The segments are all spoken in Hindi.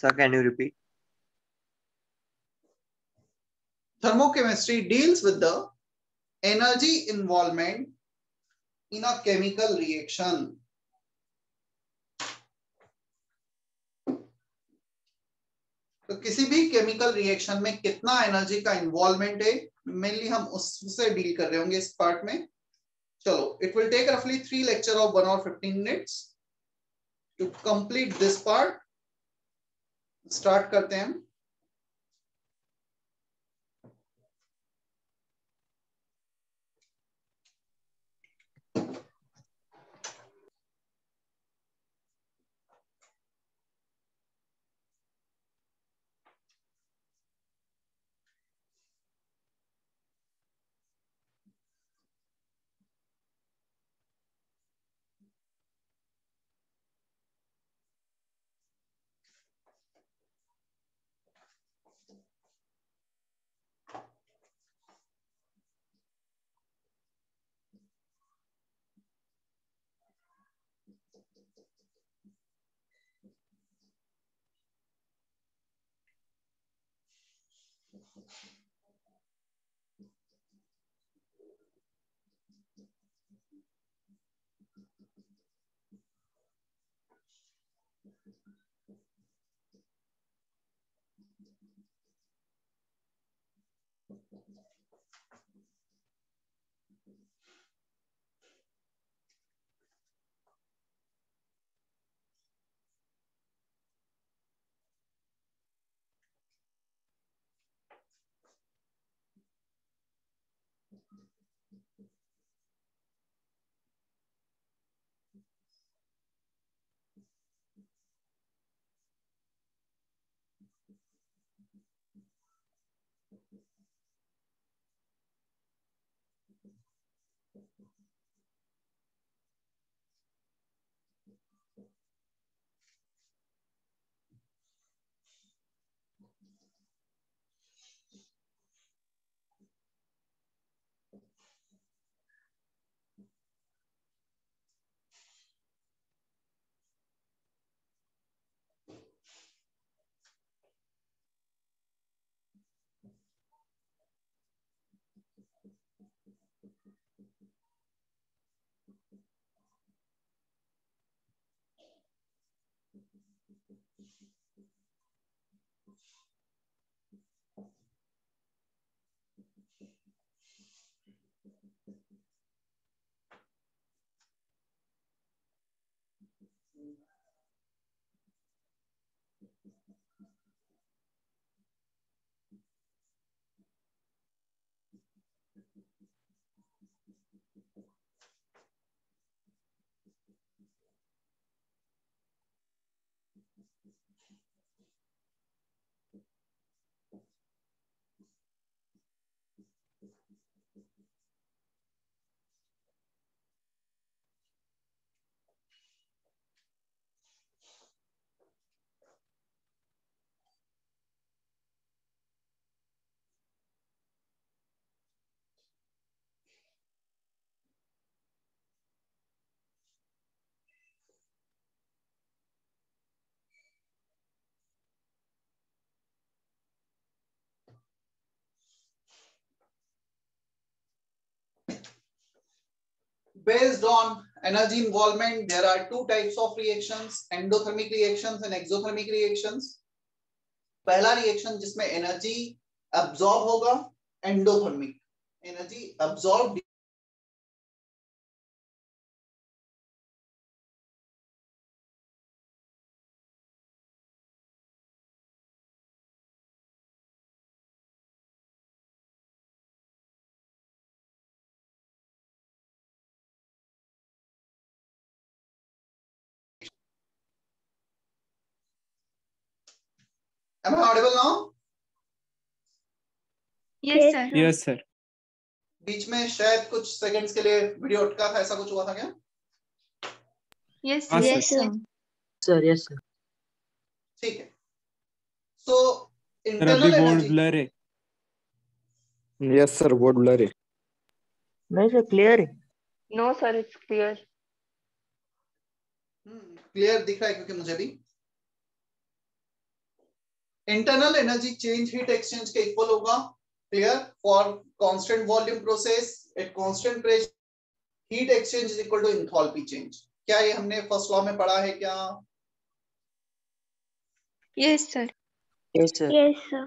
Sir, can you repeat? Thermochemistry deals with the energy involvement in a chemical reaction. तो किसी भी केमिकल रिएक्शन में कितना एनर्जी का इन्वॉल्वमेंट है, मेनली हम उससे डील कर रहे होंगे इस पार्ट में. चलो, इट विल टेक रफली 3 लेक्चर ऑफ 1 और 15 minutes to complete this part. Start करते हैं. Based on energy involvement, there are two types of reactions, endothermic reactions and exothermic reactions. पहला रिएक्शन जिसमें एनर्जी अब्सॉर्ब होगा, endothermic. Energy absorb Am I audible now? Yes, sir. Yes, sir. बीच में शायद कुछ सेकंड्स के लिए वीडियो अटका था, ऐसा कुछ हुआ था क्या? Yes, हाँ, yes, sir. sir. Sir, yes, sir. ठीक है. So सर अभी internal बोर्ड energy. ब्लर है. यस सर, बोर्ड ब्लर है. नहीं सर, क्लियर है. No, sir, it's clear. Clear दिख रहा है क्योंकि मुझे भी. Internal energy change heat exchange के इक्वल होगा, clear, for constant volume process at constant pressure heat exchange is equal to enthalpy change. क्या ये हमने फर्स्ट लॉ में पढ़ा है क्या? Yes, sir. Yes, sir. Yes, sir.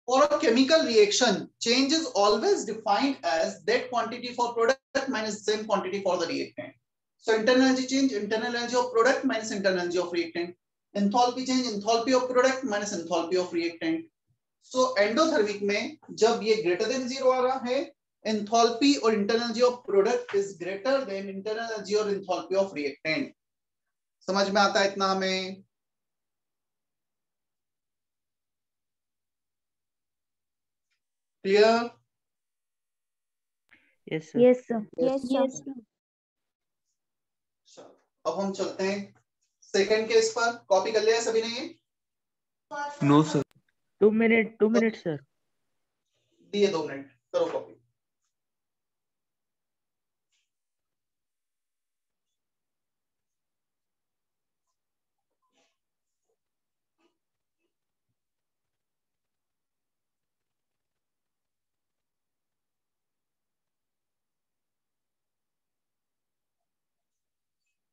For a chemical reaction, change is always defined as that quantity for product minus same quantity for the reactant. So internal energy change, internal energy of product minus internal energy of reactant. Enthalpy change, enthalpy of product minus enthalpy of reactant. So endothermic में जब ये greater than 0 आ रहा है, enthalpy और internal energy of product is greater than internal energy और enthalpy of reactant. समझ में आता है इतना हमें? Clear? Yes, sir. Yes, sir. Yes, Yes, sir. अब हम चलते हैं सेकंड केस पर। कॉपी कर लिया सभी ने ये? No, sir. 2 minutes, sir. दिए 2 मिनट, करो कॉपी।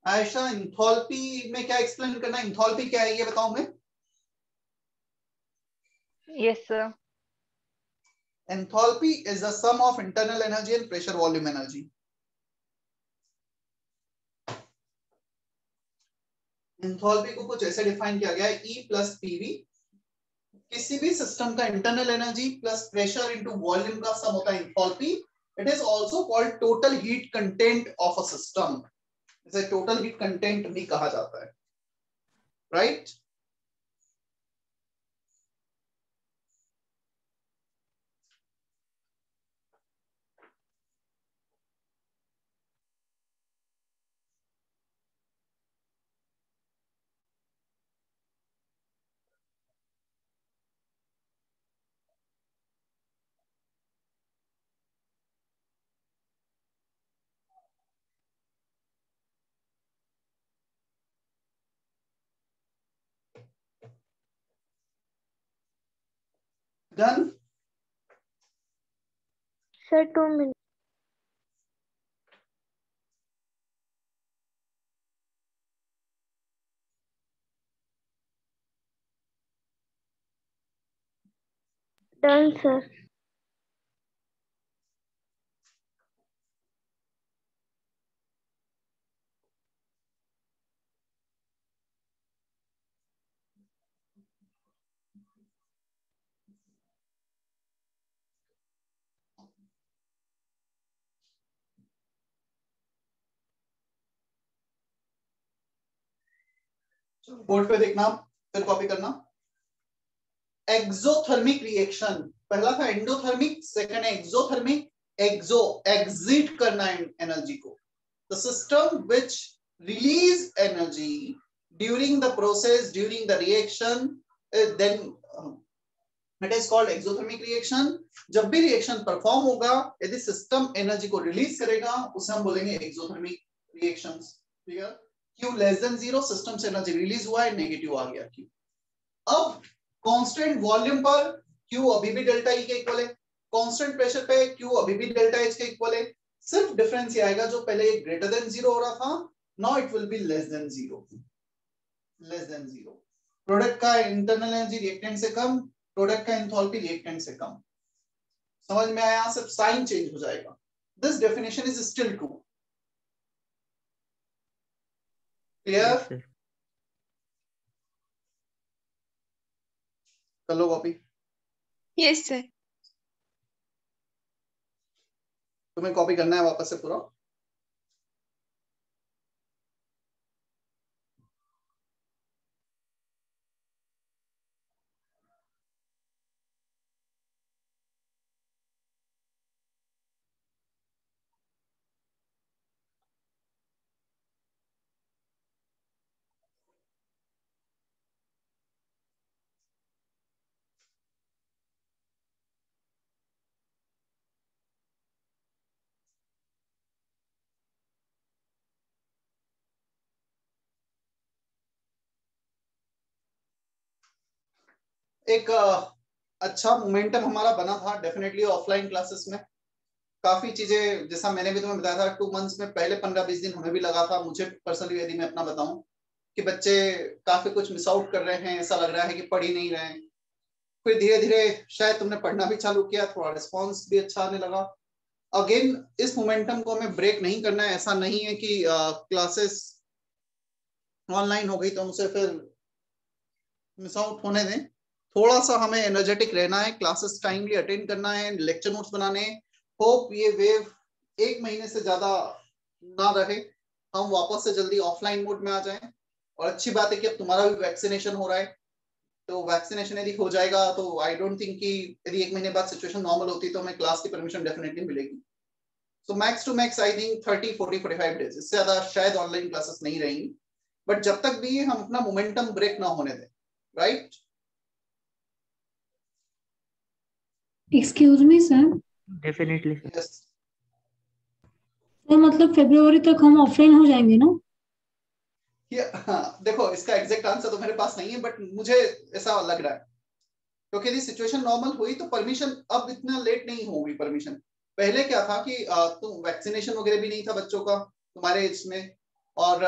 आयशा, इंथॉल्पी में क्या एक्सप्लेन करना है? इंथॉल्पी क्या है ये बताओ मैं। Yes, sir. Enthalpy is the sum of internal energy and pressure volume energy. Enthalpy को कुछ ऐसे डिफाइन किया गया है, E प्लस पीवी, किसी भी सिस्टम का internal energy plus pressure into volume का सम होता है enthalpy. It is also called total heat content of a system, इसे टोटल हीट कंटेंट भी कहा जाता है, right? Done? Sir, 2 minutes. Done, sir. Board पे देखना, फिर कॉपी करना। एक्सोथर्मिक रिएक्शन, पहला था एंडोथर्मिक, सेकंड है एक्सोथर्मिक। एक्सो, एग्जिट करना एनर्जी को। The system which release energy during the process, during the reaction, then it is called exothermic reaction. जब भी रिएक्शन परफॉर्म होगा, यदि सिस्टम एनर्जी को रिलीज करेगा, उसे हम बोलेंगे exothermic reactions. Clear? Q less than 0, system से एनर्जी रिलीज हुआ है, नेगेटिव आ गया Q। अब कांस्टेंट वॉल्यूम पर Q अभी भी डेल्टा E के इक्वल है, कांस्टेंट प्रेशर पे Q अभी भी डेल्टा H के इक्वल है। सिर्फ डिफरेंस ये आएगा, जो पहले ग्रेटर देन 0 हो रहा था, now it will be less than 0। Less than 0, product का इंटरनल एनर्जी रिएक्टेंट से कम, प्रोडक्ट का एंथैल्पी रिएक्टेंट से कम। समझ में आया? सिर्फ साइन चेंज हो जाएगा। This definition is still true. Clear? Yes, sir. कर लो कॉपी। Yes, sir. तुम्हें कॉपी करना है वापस से पूरा। एक अच्छा मोमेंटम हमारा बना था डेफिनेटली ऑफलाइन क्लासेस में। काफी चीजें जैसा मैंने भी तुम्हें बताया था 2 मंथ्स में पहले 15-20 दिन हमें भी लगा था। मुझे पर्सनली यदि मैं अपना बताऊं कि बच्चे काफी कुछ मिस आउट कर रहे हैं, ऐसा लग रहा है कि पढ़ ही नहीं रहे हैं। फिर धीरे धीरे शायद तुमने पढ़ना भी चालू किया, थोड़ा रिस्पॉन्स भी अच्छा आने लगा। अगेन इस मोमेंटम को हमें ब्रेक नहीं करना है। ऐसा नहीं है कि क्लासेस ऑनलाइन हो गई तो हमसे फिर मिस आउट होने दें। थोड़ा सा हमें एनर्जेटिक रहना है, क्लासेस टाइमली अटेंड करना है, लेक्चर नोट्स बनाने हैं। होप ये वेव 1 महीने से ज्यादा ना रहे, हम वापस से जल्दी ऑफलाइन मोड में आ जाएं। और अच्छी बात है कि अब तुम्हारा भी वैक्सीनेशन हो रहा है, तो वैक्सीनेशन यदि हो जाएगा तो आई डोंट थिंक कि यदि 1 महीने बाद सिचुएशन नॉर्मल होती तो हमें क्लास की परमिशन डेफिनेटली मिलेगी। So max to max I think 30, 40, 45 days, इससे ज्यादा शायद ऑनलाइन क्लासेस नहीं रहेंगी। बट जब तक भी हम अपना मोमेंटम ब्रेक ना होने दें, right? Excuse me sir. Definitely sir. Yes sir मतलब फरवरी तक हम ऑफलाइन हो जाएंगे ना? हाँ, देखो इसका एग्जैक्ट आंसर तो मेरे पास नहीं है, बट मुझे ऐसा लग रहा है क्योंकि यदि सिचुएशन नॉर्मल हुई तो परमिशन अब इतना लेट नहीं होगी। परमिशन पहले क्या था कि तुम वैक्सीनेशन वगैरह भी नहीं था बच्चों का तुम्हारे इसमें, और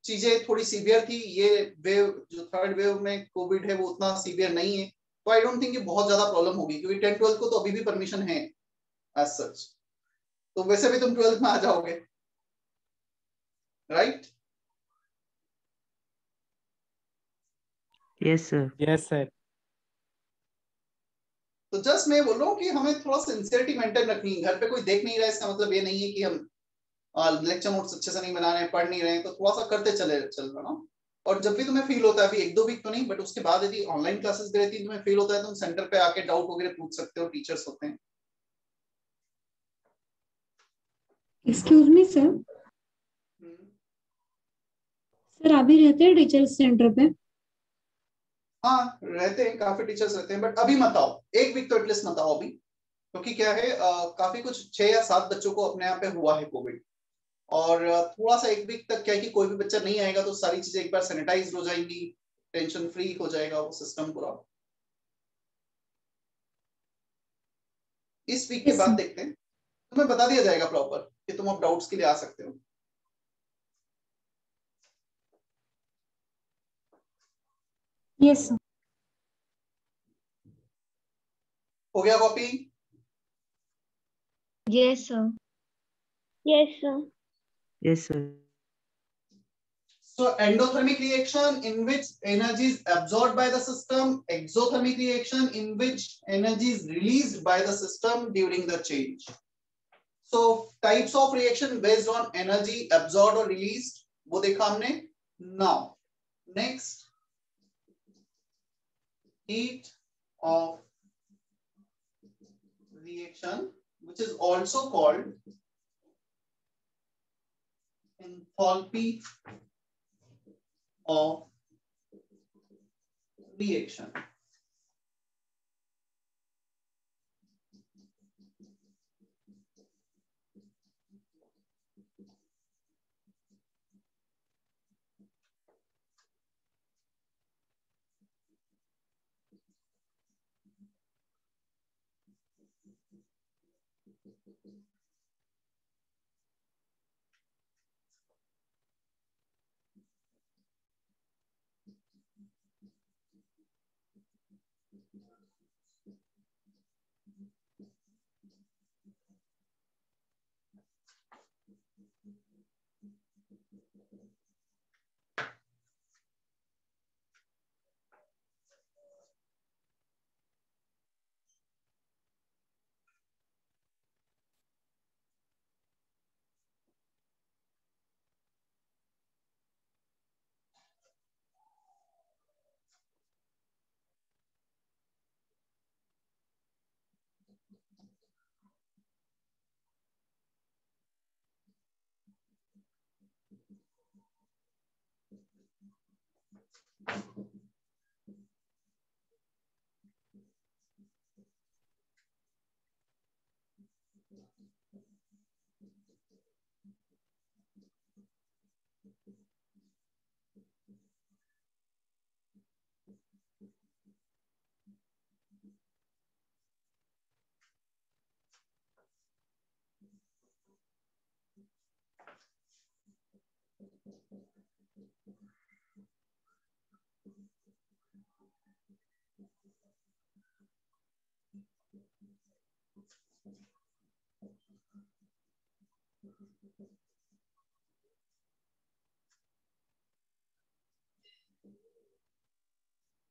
चीजें थोड़ी सीवियर थी। ये वेव जो 3rd वेव में कोविड है वो उतना सीवियर नहीं है, तो आई डोंट थिंक ये बहुत ज्यादा प्रॉब्लम होगी, क्योंकि 10-12 को तो अभी भी परमिशन है एज सच। तो वैसे भी तुम 12th में आ जाओगे, right? Yes sir. Yes sir. तो जस्ट मैं बोल रहा हूँ कि हमें थोड़ा सिंसियरिटी मेंटेन रखनी है। घर पे कोई देख नहीं रहा है, इसका मतलब ये नहीं है कि हम लेक्चर नोट्स अच्छे से नहीं बना रहे हैं, पढ़ नहीं रहे हैं, तो थोड़ा सा करते चल रहा ना। और जब भी तुम्हें फील होता है, अभी 1-2 वीक तो नहीं, बट उसके बाद यदि ऑनलाइन क्लासेस भी रहती है, तुम्हें फील होता है, तुम सेंटर पे आके डाउट वगैरह पूछ सकते हो, टीचर्स होते हैं। Excuse me sir. सर अभी रहते हैं टीचर्स सेंटर पे? हाँ रहते हैं, काफी टीचर्स रहते हैं, बट अभी मत आओ, 1 वीक तो एटलीस्ट मत आओ अभी। क्योंकि क्या है, काफी कुछ 6 या 7 बच्चों को अपने यहाँ पे हुआ है कोविड। और थोड़ा सा 1 वीक तक क्या है कि कोई भी बच्चा नहीं आएगा तो सारी चीजें एक बार सैनिटाइज हो जाएंगी, टेंशन फ्री हो जाएगा वो सिस्टम पूरा। इस वीक के यस बाद सर। देखते हैं, तुम्हें बता दिया जाएगा प्रॉपर कि तुम अब डाउट्स के लिए आ सकते हो। Yes sir. हो गया copy? Yes, sir. Yes, sir. Yes sir. So endothermic reaction in which energy is absorbed by the system, exothermic reaction in which energy is released by the system during the change. So types of reaction based on energy absorbed or released, वो देखा हमने। Now next, heat of reaction, which is also called enthalpy of reaction.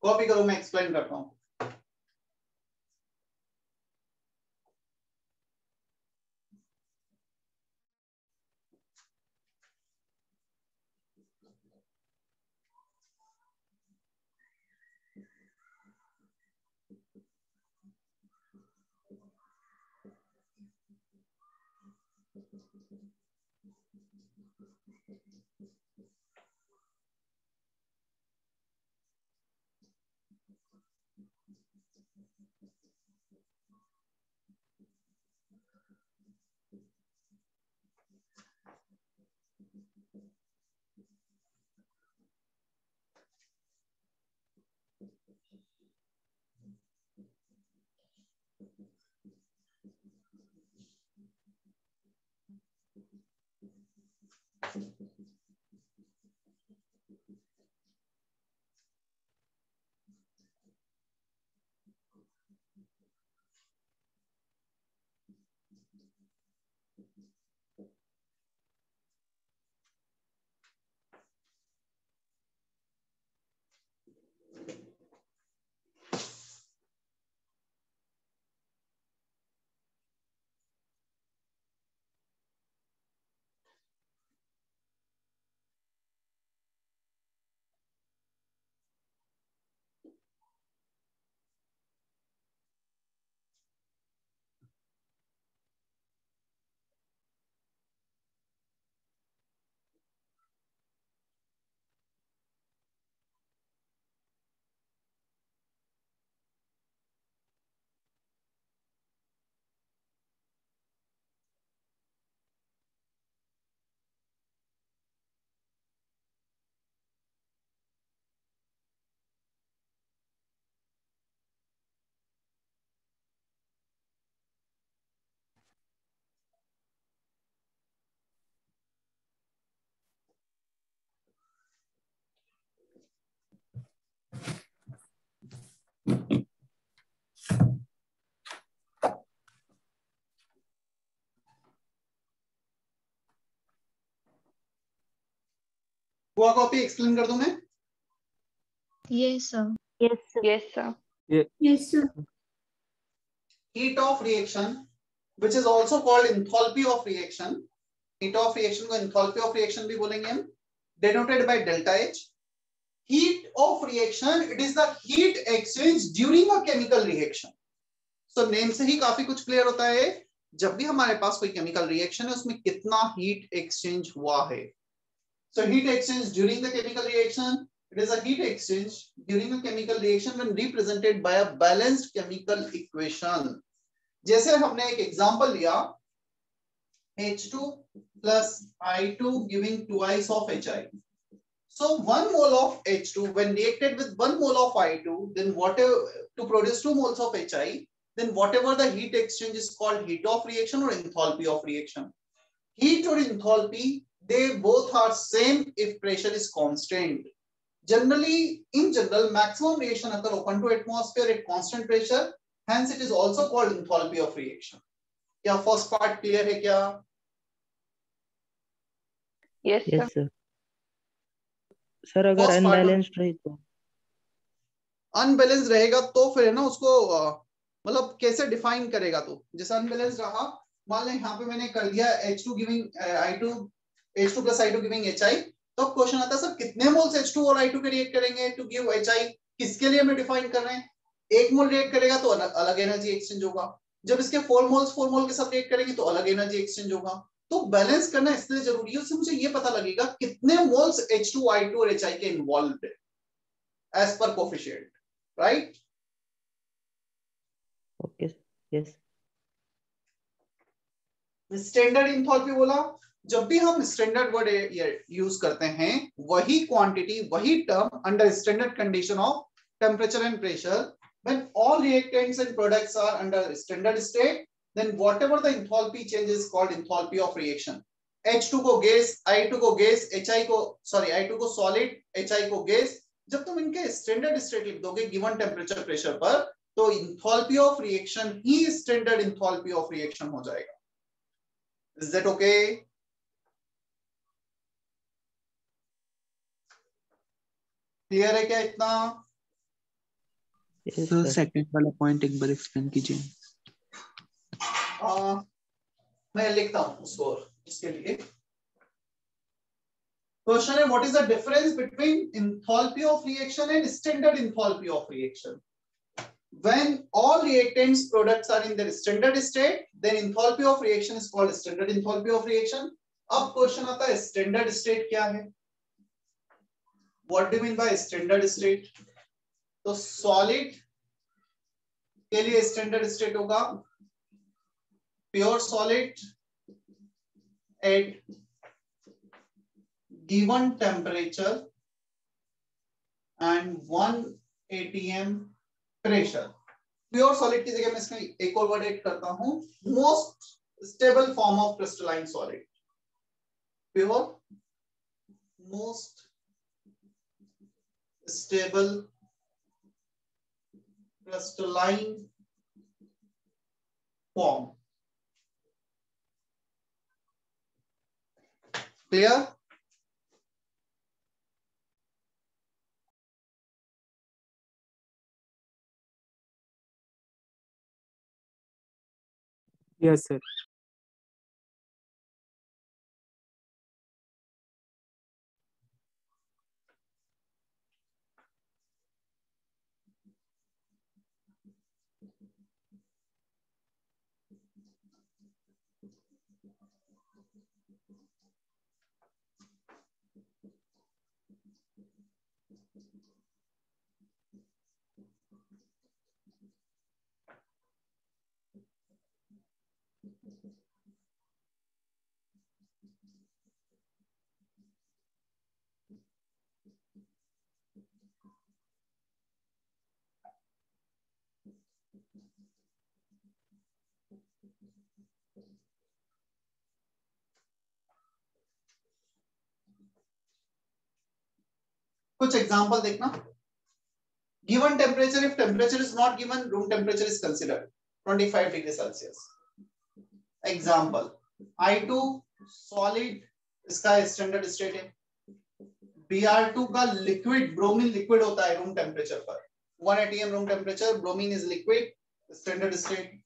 Copy करो, मैं एक्सप्लेन करता हूं। हुआ कॉपी, एक्सप्लेन कर दूं मैं? Yes, sir. Yes, sir. Yes, sir. Yes, sir. Heat of reaction, which is also called enthalpy of reaction. Heat of reaction को enthalpy of reaction भी बोलेंगे हम, denoted by delta H. Heat of reaction, it is the heat exchange during a chemical reaction. So name से ही काफी कुछ clear होता है, जब भी हमारे पास कोई chemical reaction है उसमें कितना heat exchange हुआ है. So heat exchange during the chemical reaction, it is a heat exchange during a chemical reaction when represented by a balanced chemical equation. जैसे हमने एक एग्जांपल लिया, H2 plus I2 giving twice of HI. So 1 mole of H2 when reacted with 1 mole of I2, then whatever to produce 2 moles of HI, then whatever the heat exchange is called heat of reaction or enthalpy of reaction. Heat or enthalpy, they both are same if pressure is constant. Generally, in general, maximum reaction occur open to atmosphere at constant pressure. Hence, it is also called enthalpy of reaction. क्या first part clear है क्या? Yes, sir. Yes, sir. Sir अगर First part अनबैलेंस्ड रही तो? अनबैलेंस रहेगा तो फिर है ना उसको मतलब कैसे डिफाइन करेगा? तो जैसे अनबैलेंस रहा, मान लें यहाँ पे मैंने कर दिया H2 giving I2, H2 plus I2 giving HI, तो क्वेश्चन आता है सर कितने मोल्स H2 और I2 के रिएक्ट करेंगे टू गिव HI? किसके लिए हमें डिफाइन कर रहे हैं? 1 मोल रिएक्ट करेगा तो अलग एनर्जी एक्सचेंज होगा, जब इसके 4 मोल के साथ रिएक्ट करेंगे तो अलग एनर्जी एक्सचेंज होगा. तो बैलेंस करना इसलिए जरूरी है, उससे मुझे ये पता लगेगा कितने मोल्स H2, I2 और HI के इन्वॉल्व्ड है as per coefficient, right? Okay, yes. Standard enthalpy बोला, जब भी हम स्टैंडर्ड वर्ड यूज करते हैं, वही क्वांटिटी, वही term under standard condition of temperature and pressure, when all reactants and products are under standard state, then whatever the enthalpy change is called enthalpy of reaction. H2 को गैस, I2 को गैस, I2 को सॉलिड, HI को गैस, जब तुम इनके स्टैंडर्ड स्टेट लिख दोगे गिवन टेम्परेचर प्रेशर पर, तो enthalpy of reaction he standard enthalpy of reaction हो जाएगा. Is that okay? क्लियर है क्या इतना? yes sir sir. सेकंड वाला पॉइंट एक बार एक्सप्लेन कीजिए। मैं लिखता हूं स्कोर इसके लिए। क्वेश्चन है what is the difference between enthalpy of reaction and standard enthalpy of reaction? When all reactants products are in their standard state, then enthalpy of reaction is called standard enthalpy of reaction. अब क्वेश्चन आता है स्टैंडर्ड स्टेट क्या है? What do you mean by standard state? तो सॉलिड के लिए स्टैंडर्ड स्टेट होगा pure solid at given temperature and 1 atm pressure. Pure solid की जगह मैं इसमें एक और वर्ड ऐड करता हूं, most stable form of crystalline solid. Pure most stable crystalline form. Clear? Yes sir. कुछ एग्जांपल देखना। Given temperature, if temperature is not given, room temperature is considered 25 degree Celsius. Example I2 solid, इसका स्टैंडर्ड स्टेट है। Br2 का लिक्विड, ब्रोमीन लिक्विड होता है रूम टेम्परेचर पर 1 atm room temperature, bromine is liquid, standard state.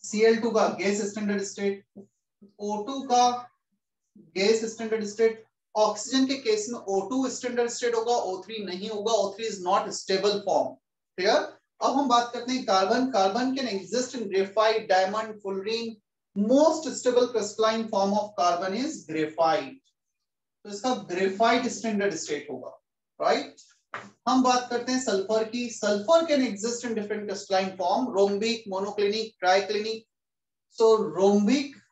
Cl2 का गैस स्टैंडर्ड स्टेट, O2 का गैस स्टैंडर्ड स्टेट। ऑक्सीजन के केस में O2 स्टैंडर्ड स्टेट होगा, O3 नहीं होगा, O3 is not stable form. Clear? अब हम बात करते हैं carbon. Carbon can exist in graphite, diamond, fullerene. Most stable crystalline form of carbon is graphite, तो इसका ग्रेफाइट स्टैंडर्ड स्टेट होगा, राइट? हम बात करते हैं सल्फर की। Sulphur can exist in different crystalline form, rhombic, monoclinic, triclinic. So rhombic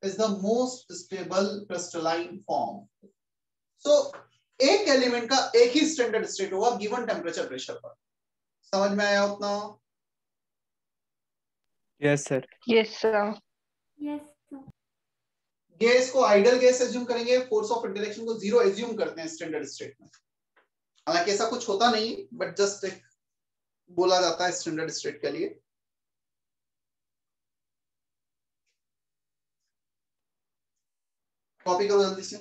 is the most stable crystalline form. So एक एलिमेंट का एक ही स्टैंडर्ड स्टेट होगा गिवन टेम्परेचर प्रेशर पर। समझ में आया उतना? Yes sir. Yes, sir. Yes sir. Gas को आइडियल गैस एज्यूम करेंगे, फोर्स ऑफ इंटरेक्शन को जीरो एज्यूम करते हैं स्टैंडर्ड स्टेट में। हालांकि ऐसा कुछ होता नहीं, बट जस्ट एक बोला जाता है स्टैंडर्ड स्टेट के लिए। कॉपी करो जल्दी से।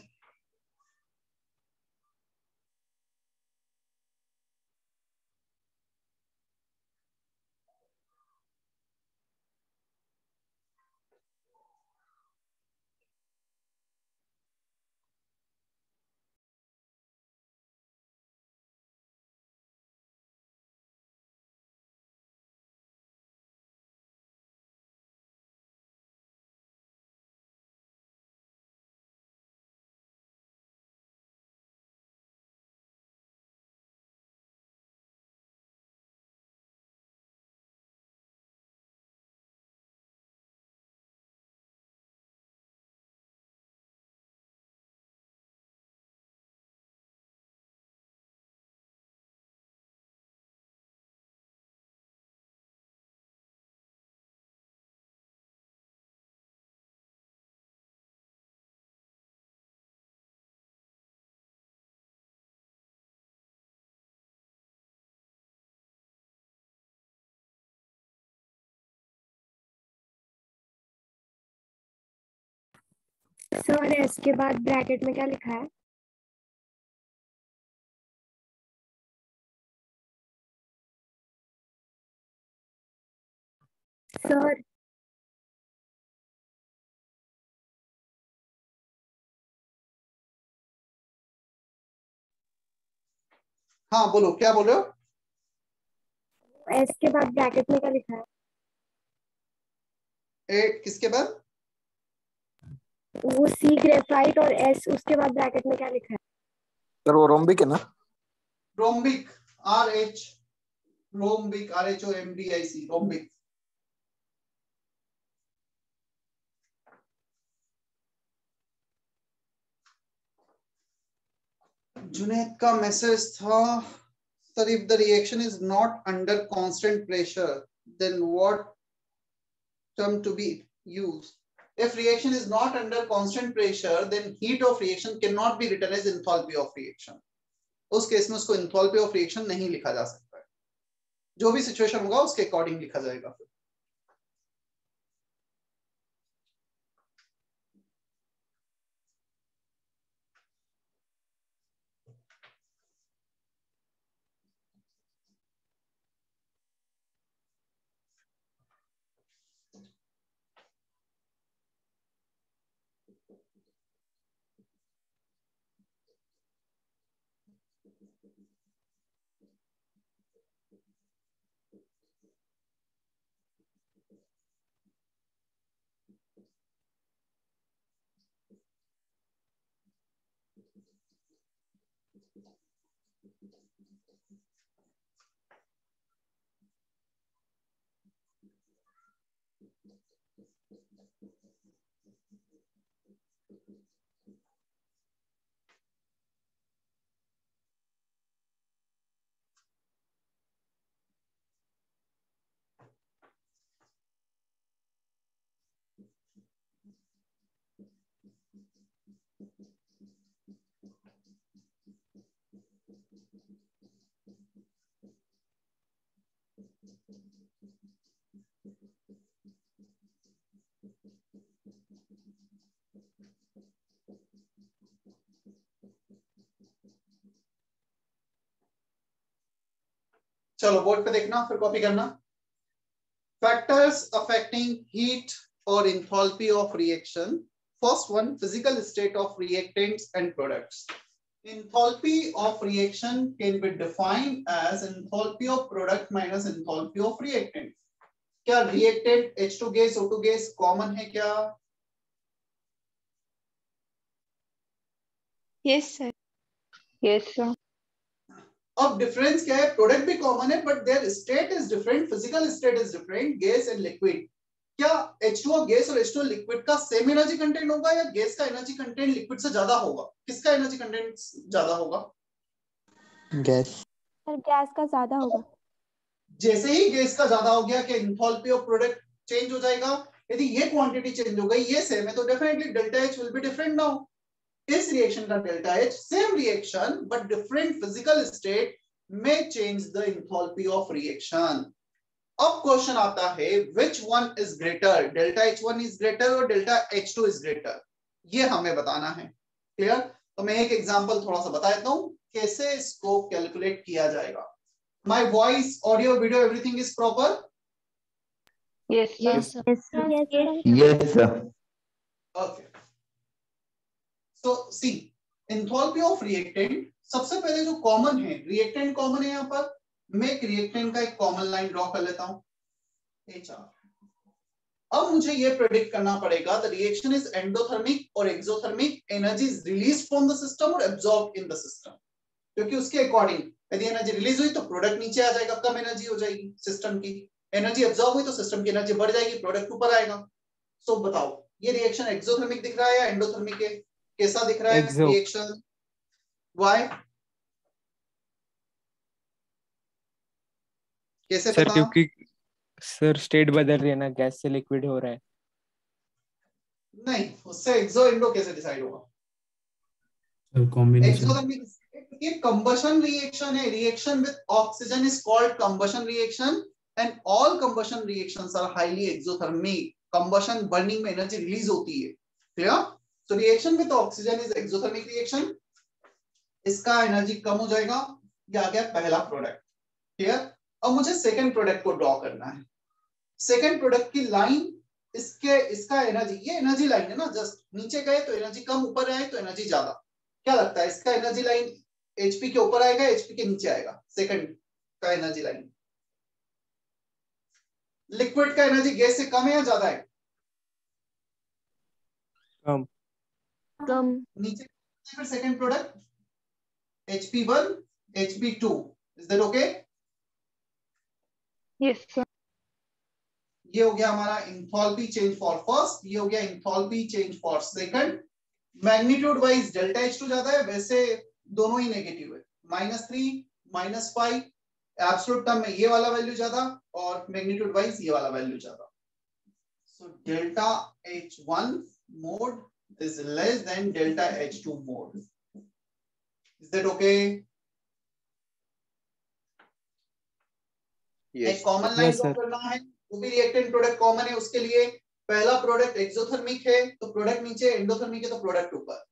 सर इसके बाद ब्रैकेट में क्या लिखा है? सर हाँ बोलो, क्या बोल रहे हो? एस के बाद ब्रैकेट में क्या लिखा है? किसके बाद? वो सी ग्रेफाइट और एस उसके बाद ब्रैकेट में क्या लिखा है? सर वो रोम्बिक है ना? Rhombic, RH, rhombic, RHOMBIC, rhombic. Junaid का मैसेज था, sir if the reaction is not under constant pressure then what term to be used? If reaction is not under constant pressure, then heat of reaction cannot be written as enthalpy of reaction. उस केस में उसको enthalpy of reaction नहीं लिखा जा सकता है, जो भी सिचुएशन होगा उसके अकॉर्डिंग लिखा जाएगा। चलो बोर्ड पे देखना, फिर कॉपी करना। फैक्टर्स अफेक्टिंग हीट और enthalpy of reaction. First one, physical state of reactants and products. Enthalpy of reaction can be defined as enthalpy of product minus enthalpy of reactant. क्या reactant H2 gas O2 gas common है क्या? Yes, sir. Yes, sir. अब डिफरेंस क्या है? प्रोडक्ट भी कॉमन है but there state is different, physical state is different, gas and liquid. क्या H2O गैस और H2O लिक्विड का सेम एनर्जी कंटेंट होगा या गैस का एनर्जी कंटेंट लिक्विड से ज्यादा होगा? किसका एनर्जी कंटेंट ज्यादा होगा? गैस। सर गैस का ज्यादा होगा। जैसे ही गैस का ज्यादा हो गया, क्या एंथैल्पी ऑफ प्रोडक्ट चेंज हो जाएगा? यदि ये क्वांटिटी चेंज हो गई, ये सेम है, तो definitely delta H will be different now. इस रिएक्शन का delta H, same reaction but different physical state में change the enthalpy of reaction. अब क्वेश्चन आता है which one is greater, delta H1 is greater और डेल्टा H2 is greater, ये हमें बताना है। क्लियर? तो मैं एक एग्जांपल थोड़ा सा बता देता हूं कैसे इसको कैलकुलेट किया जाएगा। My voice, audio, video, everything is proper? Yes, sir. Yes, sir. Yes, sir. Okay. So see, enthalpy of reactant, सबसे पहले जो कॉमन है, रिएक्टेंट कॉमन है यहाँ पर, मैं एक रिएक्टेंट का एक कॉमन लाइन ड्रॉ कर लेता हूं, HR। अब मुझे ये प्रेडिक्ट करना पड़ेगा द रिएक्शन इज एंडोथर्मिक और exothermic, energy is release from the system और एब्जॉर्ब इन द सिस्टम, क्योंकि उसके अकॉर्डिंग यदि एनर्जी रिलीज हुई तो प्रोडक्ट नीचे आ जाएगा, कम एनर्जी हो जाएगी सिस्टम की, एनर्जी एब्जॉर्ब हुई तो सिस्टम की एनर्जी बढ़ जाएगी, प्रोडक्ट ऊपर आएगा। सो बताओ ये रिएक्शन एक्सोथर्मिक दिख रहा है या एंडोथर्मिक है? कैसा दिख रहा है रिएक्शन? व्हाई? कैसे सर पता? क्योंकि सर स्टेट बदल रही है ना, गैस से लिक्विड हो रहा है। नहीं, उससे एक्सो इंडो कैसे डिसाइड होगा? कॉम्बिनेशन। एक्सोथर्मिक ये कंबशन रिएक्शन है, reaction with oxygen is called combustion reaction and all combustion reactions are highly exothermic. Combustion burning में एनर्जी रिलीज होती है। Clear? So reaction with oxygen is exothermic reaction, इसका एनर्जी कम हो जाएगा। ये आ गया पहला प्रोडक्ट। क्लियर? अब मुझे सेकंड प्रोडक्ट को ड्रॉ करना है। सेकंड प्रोडक्ट की लाइन, इसका एनर्जी, ये एनर्जी लाइन है ना, जस्ट नीचे गए तो एनर्जी कम, ऊपर आए तो एनर्जी ज्यादा। क्या लगता है इसका एनर्जी लाइन एचपी के ऊपर आएगा, एचपी के नीचे आएगा? सेकंड का एनर्जी लाइन, लिक्विड का एनर्जी गैस से कम है या ज्यादा है? कम। कम। नीचे फिर second product HP1 HP2, is that okay? Yes sir. ये हो गया हमारा इंथॉल्पी चेंज फॉर फर्स्ट, ये हो गया enthalpy change for second. Magnitude wise delta H2 ज्यादा है, वैसे दोनों ही नेगेटिव है, -3 -5। एब्सोल्यूट टर्म में ये वाला वैल्यू ज्यादा और मैग्नीट्यूड वाइज ये वाला वैल्यू ज्यादा। So delta H1 mode is less than delta H2 mode. Is that okay? एक कॉमन लाइन ड्रॉ करना है, वो भी रिएक्टेंट प्रोडक्ट कॉमन है, उसके लिए पहला प्रोडक्ट एक्सोथर्मिक है तो प्रोडक्ट नीचे, एंडोथर्मिक है तो प्रोडक्ट ऊपर।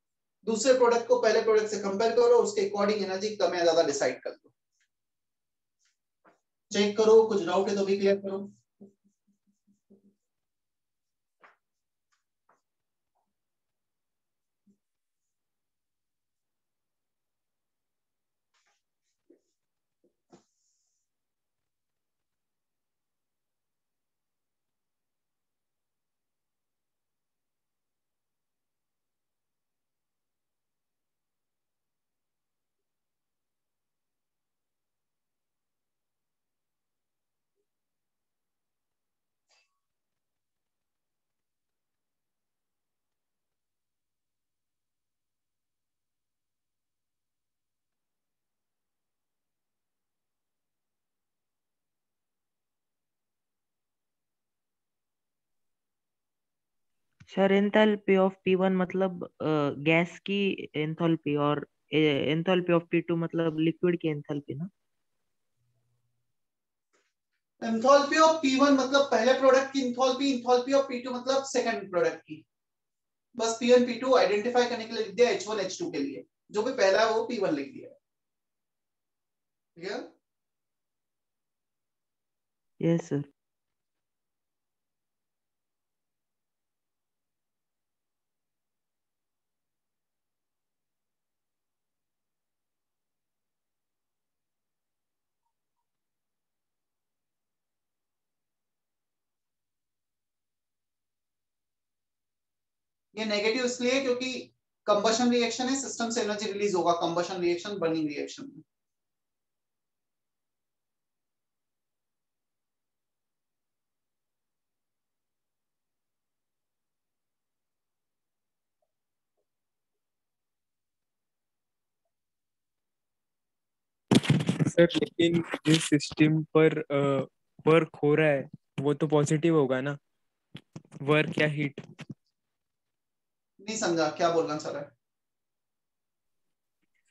दूसरे प्रोडक्ट को पहले प्रोडक्ट से कंपेयर करो, उसके अकॉर्डिंग एनर्जी कम या ज्यादा डिसाइड कर लो। चेक करो, कुछ डाउट है तो भी क्लियर करो। सर एंथैल्पी ऑफ P1 मतलब गैस की एंथैल्पी और एंथैल्पी ऑफ P2 मतलब लिक्विड की एंथैल्पी ना। एंथैल्पी ऑफ P1 मतलब पहले प्रोडक्ट की एंथैल्पी, एंथैल्पी ऑफ P2 मतलब सेकंड प्रोडक्ट की। बस P1 P2 आइडेंटिफाई करने के लिए लिख दिया, H1 H2 के लिए जो भी पहला है वो P1 लिख दिया। क्लियर? Yes sir. ये नेगेटिव इसलिए क्योंकि कंबशन रिएक्शन है, सिस्टम से एनर्जी रिलीज होगा कंबशन रिएक्शन, बर्निंग रिएक्शन में। सर लेकिन जिस सिस्टम पर वर्क हो रहा है वो तो पॉजिटिव होगा ना, वर्क या हीट। नहीं समझा क्या बोलना चाह रहा है?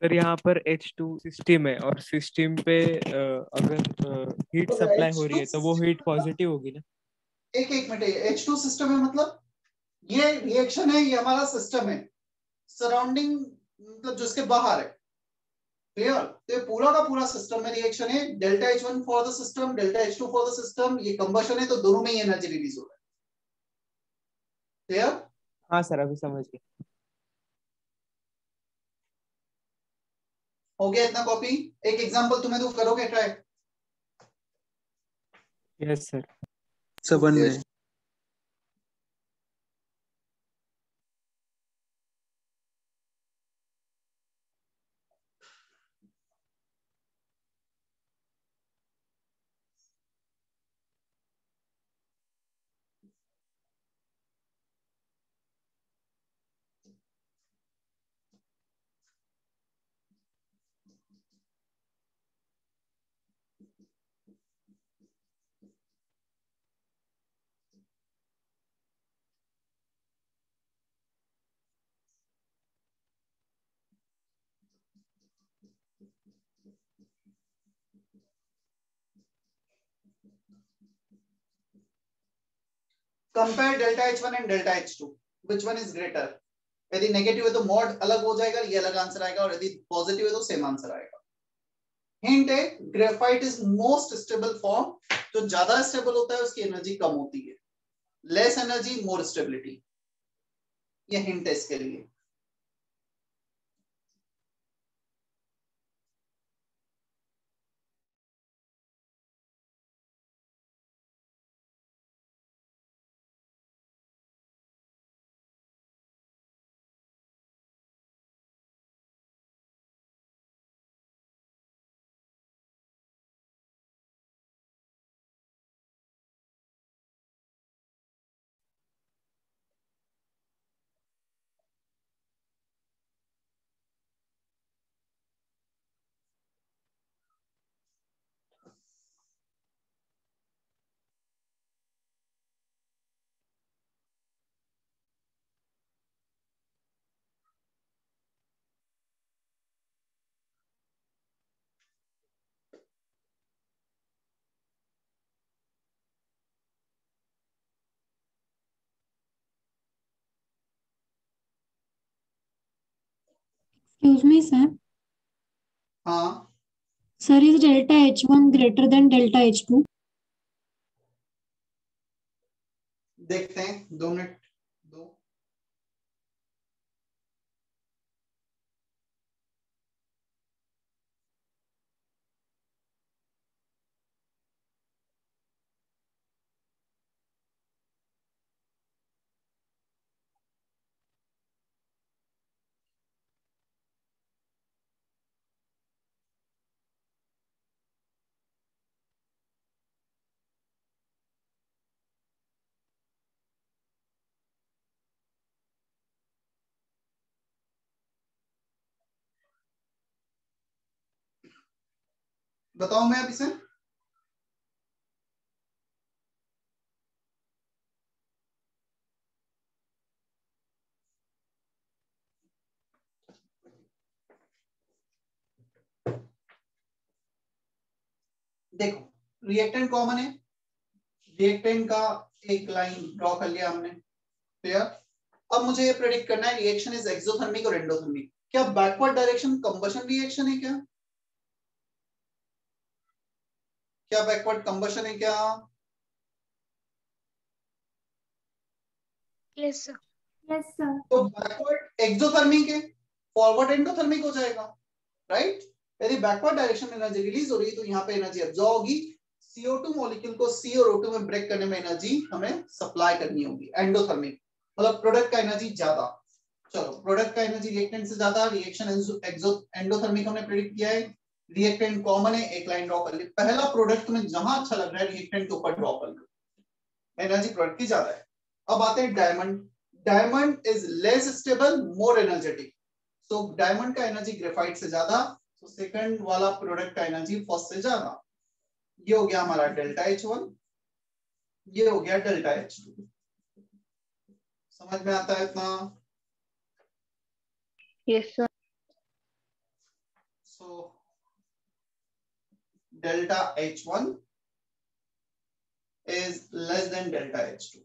सर यहाँ पर H2 सिस्टम है और सिस्टम पे अगर हीट तो सप्लाई हो रही H2 है तो वो हीट मतलब पॉजिटिव होगी ना। एक मिनट, H2 सिस्टम है मतलब ये रिएक्शन है, ये हमारा सिस्टम है, सराउंडिंग मतलब जो इसके बाहर है। क्लियर? तो ये पूरा का पूरा सिस्टम में रिएक्शन है, delta H1 for the system, delta H2 for the system, ये कंबशन है तो दोनों में ही एनर्जी रिलीज हो रहा है। क्लियर? हाँ सर अभी समझ गए। हो गया इतना कॉपी? एक एग्जांपल तुम्हें दूं, करोगे ट्राई? Yes sir. सब में compare delta H1 and delta H2, which one is greater? यदि नेगेटिव है तो मॉड अलग हो जाएगा, ये अलग आंसर आएगा, और यदि पॉजिटिव है तो सेम आंसर आएगा। हिंट है, graphite is most stable form जो ज्यादा स्टेबल होता है उसकी एनर्जी कम होती है, लेस एनर्जी मोर स्टेबिलिटी। ये हिंट है इसके लिए। Excuse me, sir. हाँ Sir, is delta H1 greater than delta H2? देखते हैं, 2 मिनट दो। बताओ मैं अब इसे, देखो रिएक्टेंट कॉमन है, रिएक्टेंट का एक लाइन ड्रॉ कर लिया हमने, क्लियर। अब मुझे ये प्रेडिक्ट करना है रिएक्शन इज एक्सोथर्मिक और एंडोथर्मिक। क्या बैकवर्ड डायरेक्शन कंबशन रिएक्शन है क्या? क्या बैकवर्ड कंबशन है क्या? Yes sir. Yes sir. तो बैकवर्ड एक्सोथर्मिक है, फॉरवर्ड एंडोथर्मिक हो जाएगा, राइट। यदि बैकवर्ड डायरेक्शन में एनर्जी रिलीज हो रही है तो यहाँ पे एनर्जी एब्जॉर्ब होगी, CO2 मॉलिक्यूल को C और O2 में ब्रेक करने में एनर्जी हमें सप्लाई करनी होगी, एंडोथर्मिक मतलब प्रोडक्ट का एनर्जी ज्यादा। चलो प्रोडक्ट का एनर्जी रिएक्टेंट से ज्यादा, रिएक्शन एंडोथर्मिक हमने प्रेडिक्ट किया है, रिएक्टेंट कॉमन है, एक लाइन ड्रॉ कर ली। पहला प्रोडक्ट में जहां अच्छा लग रहा है रिएक्टेंट के ऊपर ड्रॉ कर लो, एनर्जी प्रोडक्ट की ज्यादा है। अब आते हैं diamond. Diamond is less stable more energetic, so diamond का एनर्जी ग्रेफाइट से ज्यादा, तो सेकंड वाला प्रोडक्ट का एनर्जी फर्स्ट से ज्यादा। ये हो गया हमारा डेल्टा H1, ये हो गया डेल्टा H2। समझ में आता है इतना? Yes, sir. So delta H1 is less than delta H2.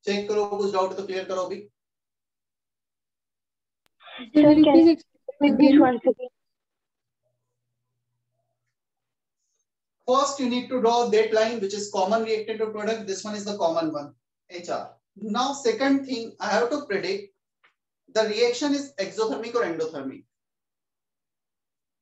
Check करो, कुछ डाउट तो क्लियर करो अभी। Sir, will you can please explain Repeat again? once again. First, you need to draw that line which is common reactant or product. This one is the common one, HR. Now, second thing, I have to predict the reaction is exothermic or endothermic.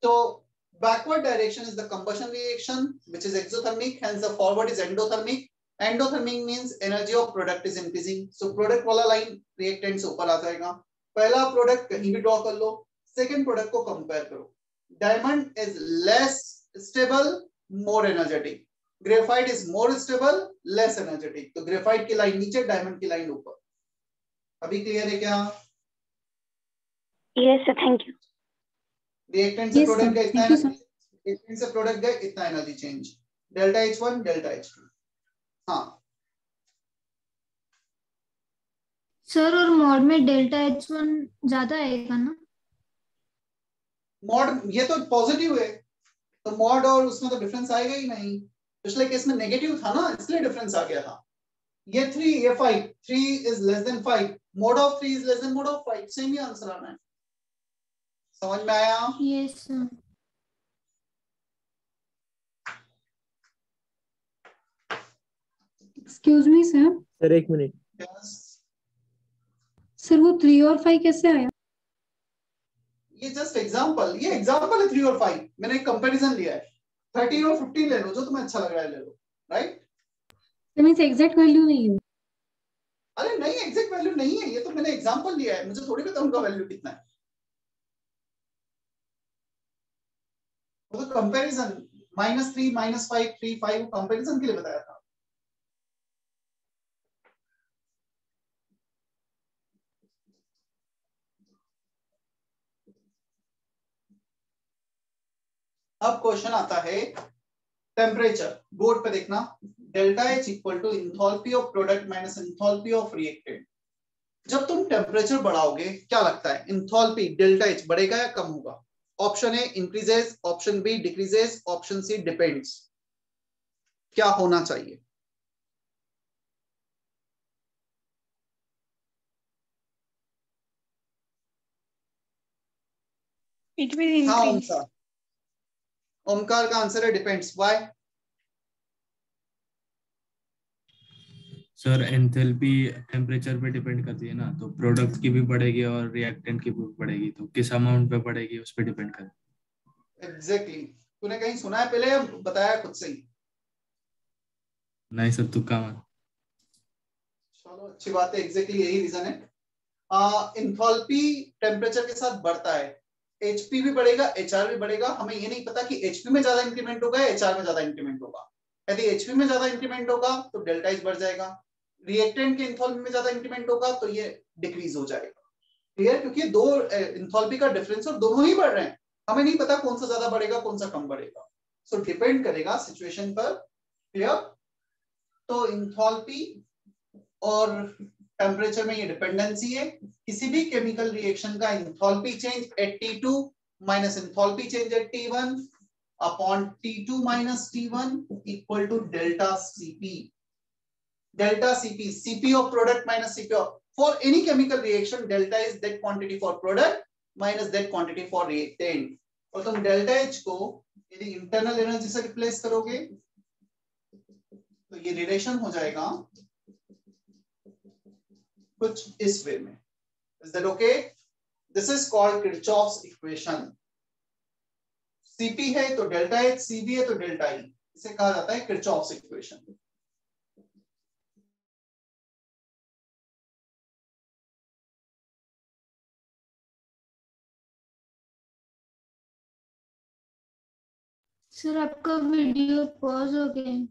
So, backward direction is the combustion reaction, which is exothermic. Hence, the forward is endothermic. Endothermic means energy of product is increasing. So, product वाला line reactant से ऊपर आ जाएगा। पहला product कहीं भी draw कर लो, second product को compare करो। Diamond is less stable, more energetic. Graphite is more stable, less energetic. तो graphite की line नीचे, diamond की line ऊपर। अभी clear है क्या? Yes, sir. Thank you. Reactant से Yes, प्रोडक्ट sir. गए इतना Thank you, energy, sir. Reactant से प्रोडक्ट गए इतना energy change, delta H1 delta H2। हाँ सर, और मॉड में डेल्टा H1 ज्यादा आएगा ना? मॉड ये तो पॉजिटिव है, तो मॉड और उसमें तो डिफरेंस आएगा ही नहीं। पिछले केस में नेगेटिव था ना, इसलिए डिफरेंस आ गया था। ये 3, ये 5, 3 is less than 5, mode of 3 is less than mode of 5, same he answer आना है। समझ में आया? Yes sir. Excuse me sir. Sir एक मिनट। Yes. सर वो 3 और 5 कैसे आया? ये जस्ट एग्जांपल, ये एग्जांपल है 3 और 5, मैंने एक कंपैरिजन लिया है। 13 और 15 ले लो, जो तुम्हें अच्छा लग रहा है ले लो, राइट? मींस एग्जैक्ट वैल्यू नहीं है। अरे नहीं, एग्जैक्ट वैल्यू नहीं है, ये तो मैंने एग्जांपल लिया है, मुझे थोड़ी पता उनका वैल्यू कितना है। वो तो कंपैरिजन, -3 -5 3 5 कंपैरिजन के लिए बताया था। अब क्वेश्चन आता है टेम्परेचर, बोर्ड पे देखना, delta H equal to enthalpy of product minus enthalpy of reactant. जब तुम टेम्परेचर बढ़ाओगे क्या लगता है, इंथैल्पी डेल्टा एच बढ़ेगा या कम होगा? Option A increases, option B decreases, option C depends. क्या होना चाहिए? It will हाँ increase. ओमकार, ओमकार का आंसर है depends. Why? Sir enthalpy temperature पे डिपेंड करती है ना, तो प्रोडक्ट की भी बढ़ेगी और रिएक्टेंट की भी बढ़ेगी, तो किस अमाउंट पे बढ़ेगी उस पर डिपेंड करता है। एग्जैक्टली, तूने कहीं सुना है पहले या बताया खुद से ही? नहीं सर, तुक्का मार। चलो अच्छी बात है, एग्जैक्टली यही रीजन है। इंथैल्पी टेम्परेचर के साथ बढ़ता है, एचपी भी बढ़ेगा, एचआर भी बढ़ेगा। हमें ये नहीं पता कि एचपी में ज्यादा इंक्रीमेंट होगा या एचआर में ज्यादा इंक्रीमेंट होगा। यदि एचपी में ज्यादा इंक्रीमेंट होगा तो डेल्टा एच बढ़ जाएगा, रिएक्टेंट के इंथैल्पी में ज्यादा इंक्रीमेंट होगा तो ये डिक्रीज हो जाएगा। क्लियर? क्योंकि दो इंथैल्पी का डिफरेंस और दोनों ही बढ़ रहे हैं, हमें नहीं पता कौन सा ज्यादा बढ़ेगा कौन सा कम बढ़ेगा, सो डिपेंड करेगा सिचुएशन पर। क्लियर? तो इंथैल्पी और टेम्परेचर में ये डिपेंडेंसी है। किसी भी केमिकल रिएक्शन का enthalpy change at T2 minus enthalpy change at T1 upon T2 minus T1 equal to delta Cp। Delta Cp, Cp of product minus Cp of, for any chemical reaction delta is that quantity for product minus that quantity for reactant। और तुम डेल्टा H को यदि इंटरनल एनर्जी से रिप्लेस करोगे तो ये रिलेशन हो जाएगा कुछ इस वे में। Is that okay? This is called Kirchhoff's equation। Cp है तो डेल्टा H, Cv है तो डेल्टा E, इसे कहा जाता है Kirchhoff's equation। सर आपका वीडियो पॉज हो गया है।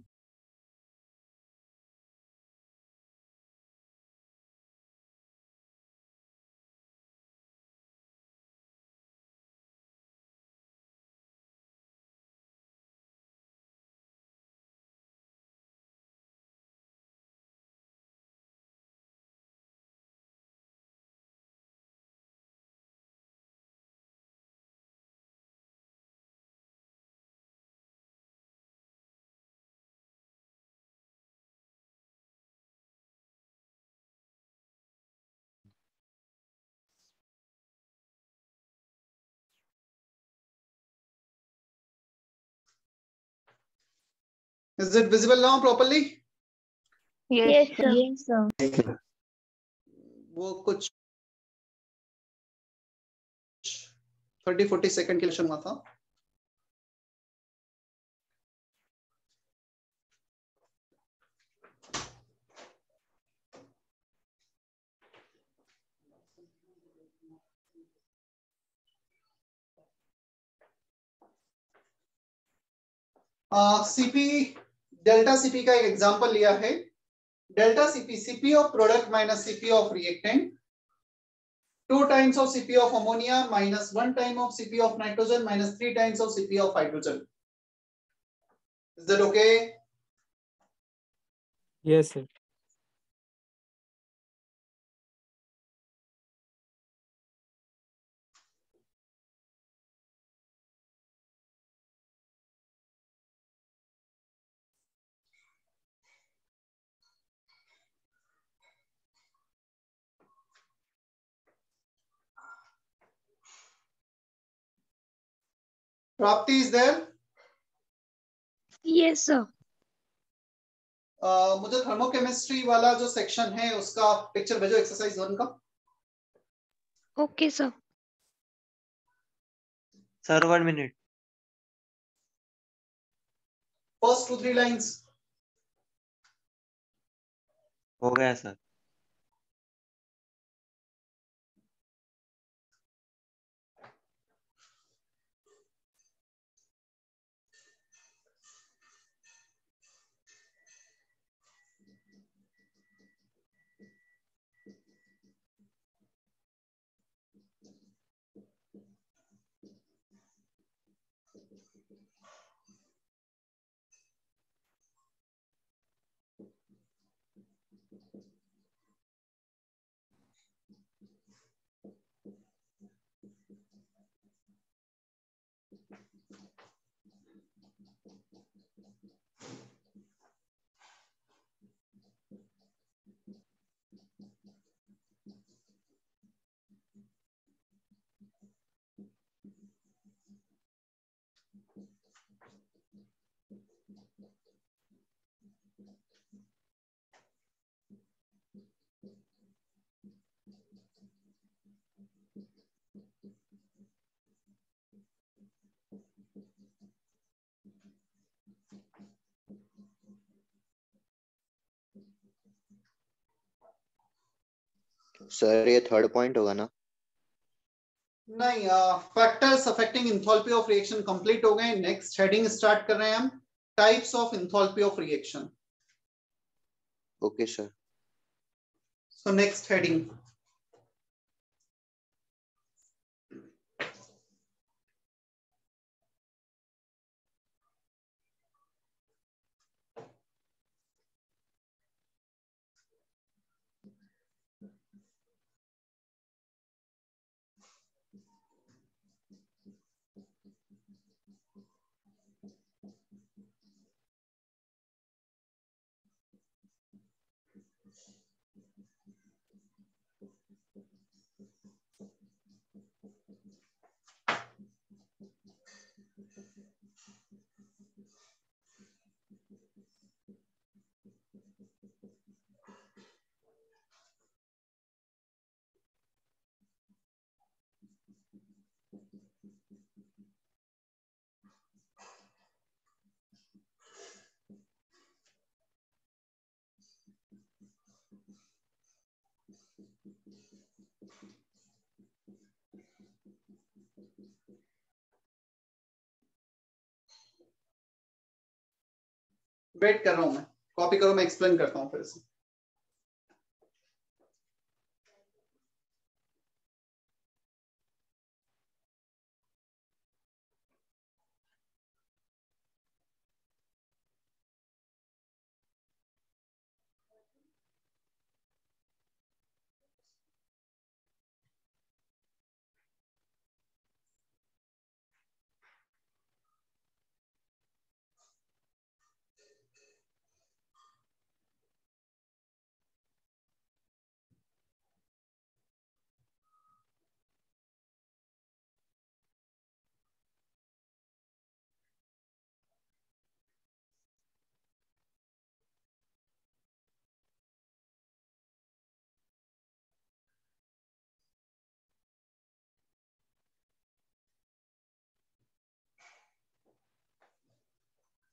Is it visible now properly? Yes, Yes, sir. Yes, sir. वो कुछ 30-40 सेकंड के लिए शुरू हुआ था। सीपी, डेल्टा सीपी का एक एग्जांपल लिया है। Delta CP, CP of product minus CP of reactant, 2 times of Cp of ammonia minus 1 time of Cp of nitrogen minus 3 times of Cp of hydrogen। Is that okay? Yes sir। प्राप्ति इज देयर? Yes, sir. मुझे थर्मोकेमिस्ट्री वाला जो सेक्शन है उसका पिक्चर भेजो एक्सरसाइज 1 का। Okay, sir. Sir, 1 minute. First 2-3 lines. हो गया सर। सर ये थर्ड पॉइंट होगा ना? नहीं, factors affecting enthalpy of reaction complete हो गए। नेक्स्ट हेडिंग स्टार्ट कर रहे हैं हम, types of enthalpy of reaction. Okay sir. So next heading, wait कर रहा हूं मैं, कॉपी करो, मैं एक्सप्लेन करता हूं फिर से।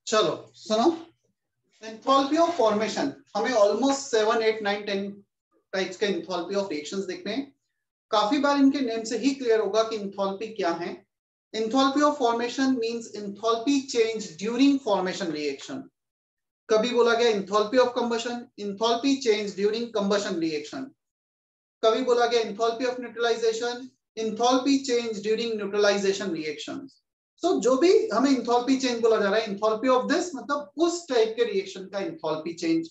चलो सुनो, एंथैल्पी ऑफ फॉर्मेशन, हमें ऑलमोस्ट 7, 8, 9, 10 टाइप्स के एंथैल्पी ऑफ रिएक्शंस देखने हैं। काफी बार इनके नेम से ही क्लियर होगा कि एंथैल्पी क्या है। Enthalpy of formation means enthalpy change during formation reaction. कभी बोला गया enthalpy of combustion, enthalpy change during combustion reaction. कभी बोला गया enthalpy of neutralization, enthalpy change during neutralization reactions. So जो भी हमें एंथैल्पी चेंज बोला जा रहा है, एंथैल्पी ऑफ दिस मतलब उस टाइप के रिएक्शन का एंथैल्पी चेंज।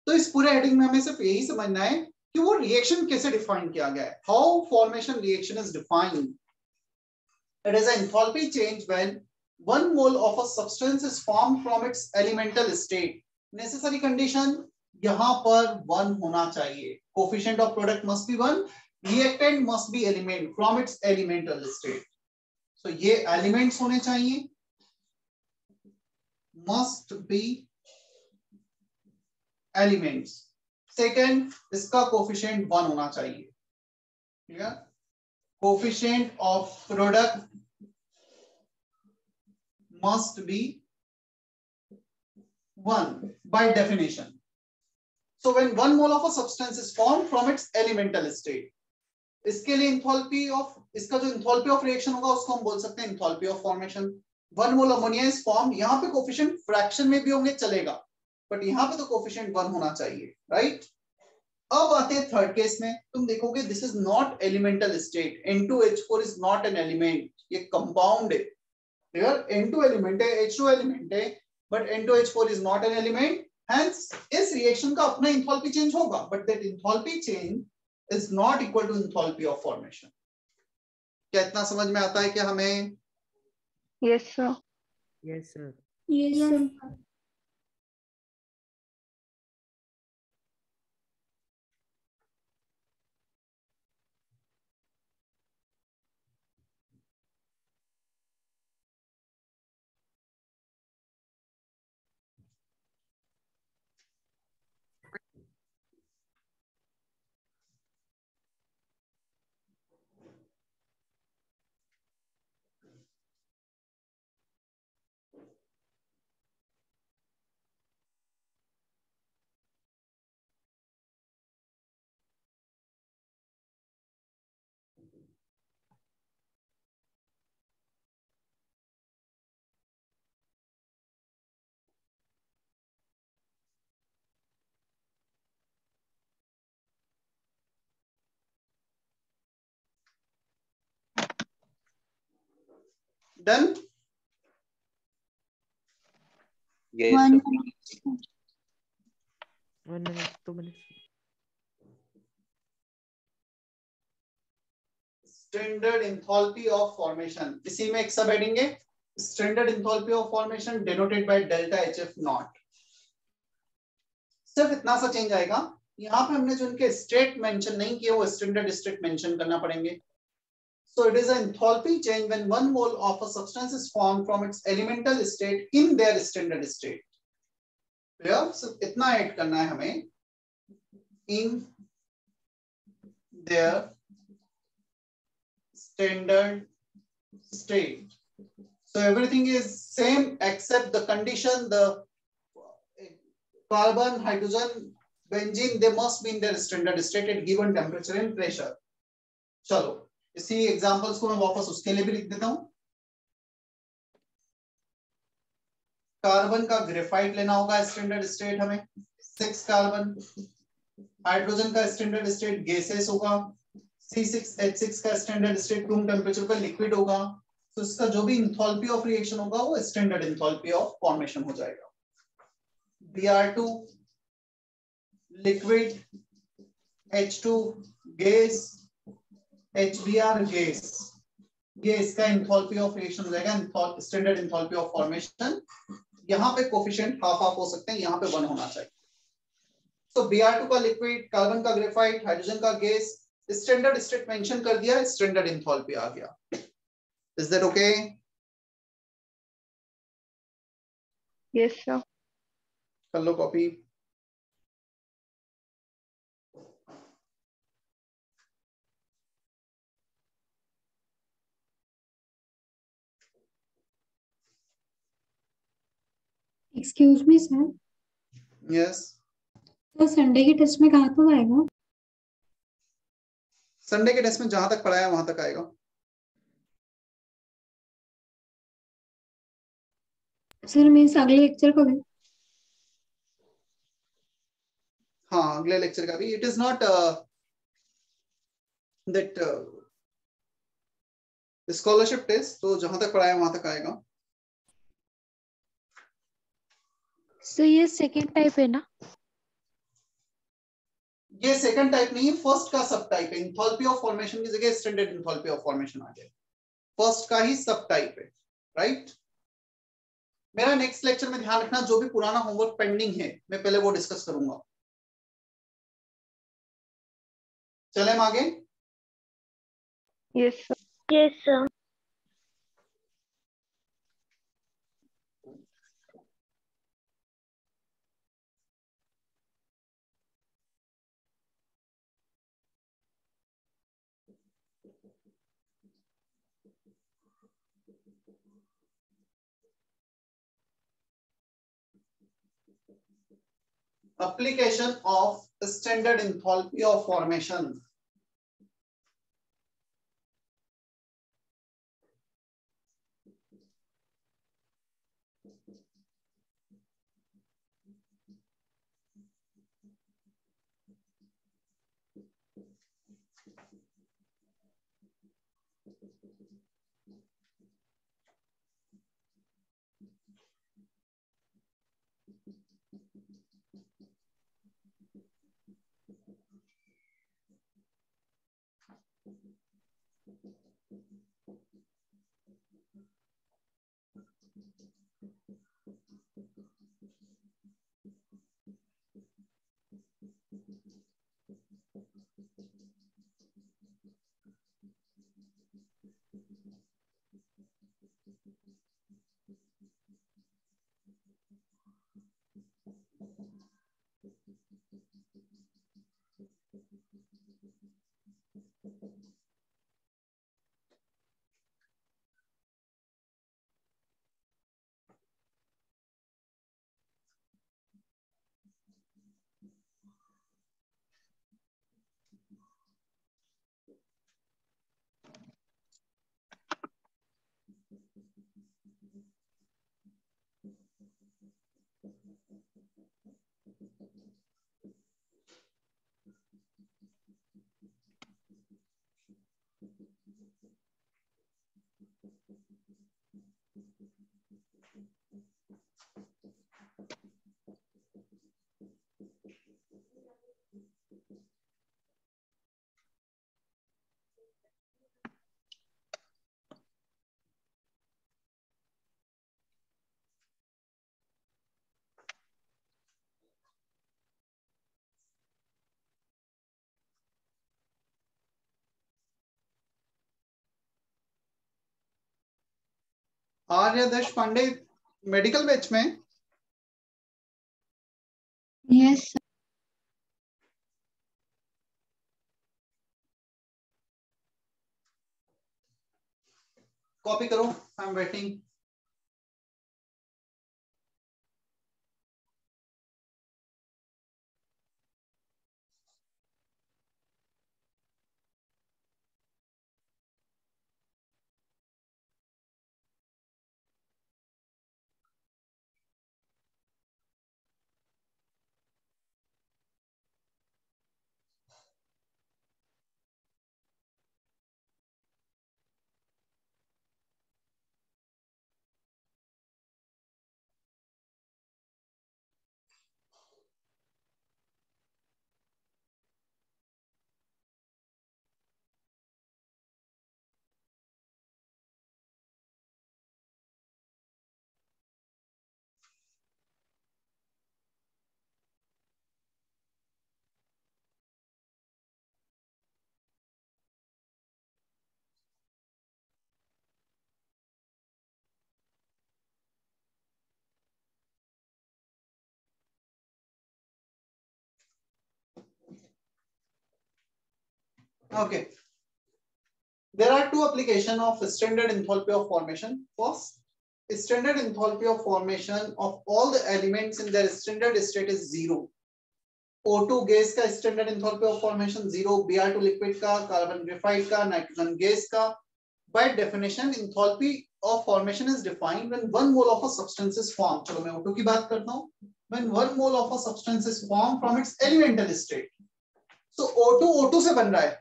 तो इस पूरे हेडिंग में हमें सिर्फ यही समझना है कि वो रिएक्शन कैसे डिफाइन किया गया है, how formation reaction is defined. It is an enthalpy change when 1 mole of a substance is formed from its elemental state. Necessary condition यहाँ पर 1 होना चाहिए, coefficient of product must be 1, reactant must be element from its elemental state. सो ये एलिमेंट्स होने चाहिए, मस्ट बी एलिमेंट्स। सेकेंड, इसका कोफिशिएंट 1 होना चाहिए। Clear? Coefficient of product must be 1 by definition. So when 1 mole of a substance is formed from its elemental state, इसके लिए इंथैल्पी ऑफ, इसका जो इंथैल्पी ऑफ रिएक्शन होगा उसको हम बोल सकते हैं enthalpy of formation. 1 mole ammonia is form, यहाँ पे कोफिशिएंट फ्रैक्शन में भी होंगे चलेगा, बट यहाँ पे तो कोफिशिएंट 1 होना चाहिए, राइट? अब आते हैं थर्ड केस में, तुम देखोगे this is not elemental state, N2H4 is not an element, ये कंपाउंड है। क्लियर? N2 एलिमेंट है, H2 एलिमेंट है, but N2H4 is not an element, hence इस रिएक्शन का अपना इंथैल्पी चेंज होगा, but that enthalpy change is not equal to enthalpy of formation. क्या इतना समझ में आता है क्या हमें? Yes, sir. Yes sir. Yes sir. Done? Yes, one sir. 1 minute 2 minutes। Standard enthalpy of formation, इसी में एक सब हेडिंग है, standard enthalpy of formation denoted by delta HF not. सिर्फ इतना सा चेंज आएगा, यहाँ पे हमने जो इनके स्टेट मेंशन नहीं किए वो स्टैंडर्ड स्टेट मेंशन करना पड़ेंगे। So it is an enthalpy change when 1 mole of a substance is formed from its elemental state in their standard state. Clear? So इतना ऐड करना है हमें, in their standard state. So everything is same except the condition, the carbon, hydrogen, benzene, they must be in their standard state at given temperature and pressure. चलो इसी एग्जांपल्स को मैं वापस उसके लिए भी लिख देता हूं। कार्बन का ग्रेफाइट लेना होगा स्टैंडर्ड स्टेट हमें 6 कार्बन, हाइड्रोजन का स्टैंडर्ड स्टेट गैसेस होगा, C6H6 का स्टैंडर्ड स्टेट रूम टेम्परेचर पर लिक्विड होगा। तो इसका जो भी इंथैल्पी ऑफ रिएक्शन होगा वो स्टैंडर्ड इंथैल्पी ऑफ फॉर्मेशन हो जाएगा। Br2 liquid, H2 gas, HBr gas, ये इसका इंथैल्पी ऑफ रिएक्शन हो जाएगा, स्टैंडर्ड इंथैल्पी ऑफ फॉर्मेशन। यहाँ पे कोफिशिएंट हाफ हाफ हो सकते हैं, यहाँ पे 1 होना चाहिए। तो Br2 का लिक्विड, कार्बन का ग्रेफाइट, हाइड्रोजन का गैस, स्टैंडर्ड स्टेट मेंशन कर दिया, स्टैंडर्ड इंथैल्पी आ गया। Is that okay? Yes, sir. कर लो copy. Excuse me sir, yes, तो संडे के टेस्ट में कहाँ तक आएगा? संडे के टेस्ट में जहां तक पढ़ाया वहां तक आएगा। सर मीन्स अगले लेक्चर कब है? हाँ, अगले लेक्चर का भी। It is not that scholarship test, तो जहां तक पढ़ाया वहां तक आएगा। So ये सेकेंड टाइप है ना? ये सेकंड टाइप नहीं है, फर्स्ट का सब टाइप है। इंथैल्पी ऑफ फॉर्मेशन की जगह स्टैंडर्ड इंथैल्पी ऑफ फॉर्मेशन आ गया, फर्स्ट का ही सब टाइप है, राइट? मेरा नेक्स्ट लेक्चर में ध्यान रखना, जो भी पुराना होमवर्क पेंडिंग है मैं पहले वो डिस्कस करूंगा। चले हम आगे। Yes, sir. Yes, sir. application of standard enthalpy of formation. Arya Deshpande medical batch में? यस कॉपी करो, I am waiting. Okay. There are two applications of standard enthalpy of formation. First, standard enthalpy of formation of all the elements in their standard state is zero. O2 gas का standard enthalpy of formation zero, Br2 liquid का, carbon graphite का, nitrogen gas का. By definition, enthalpy of formation is defined when 1 mole of a substance is formed. चलो मैं O2 की बात करता हूँ. When 1 mole of a substance is formed from its elemental state. So O2 से बन रहा है.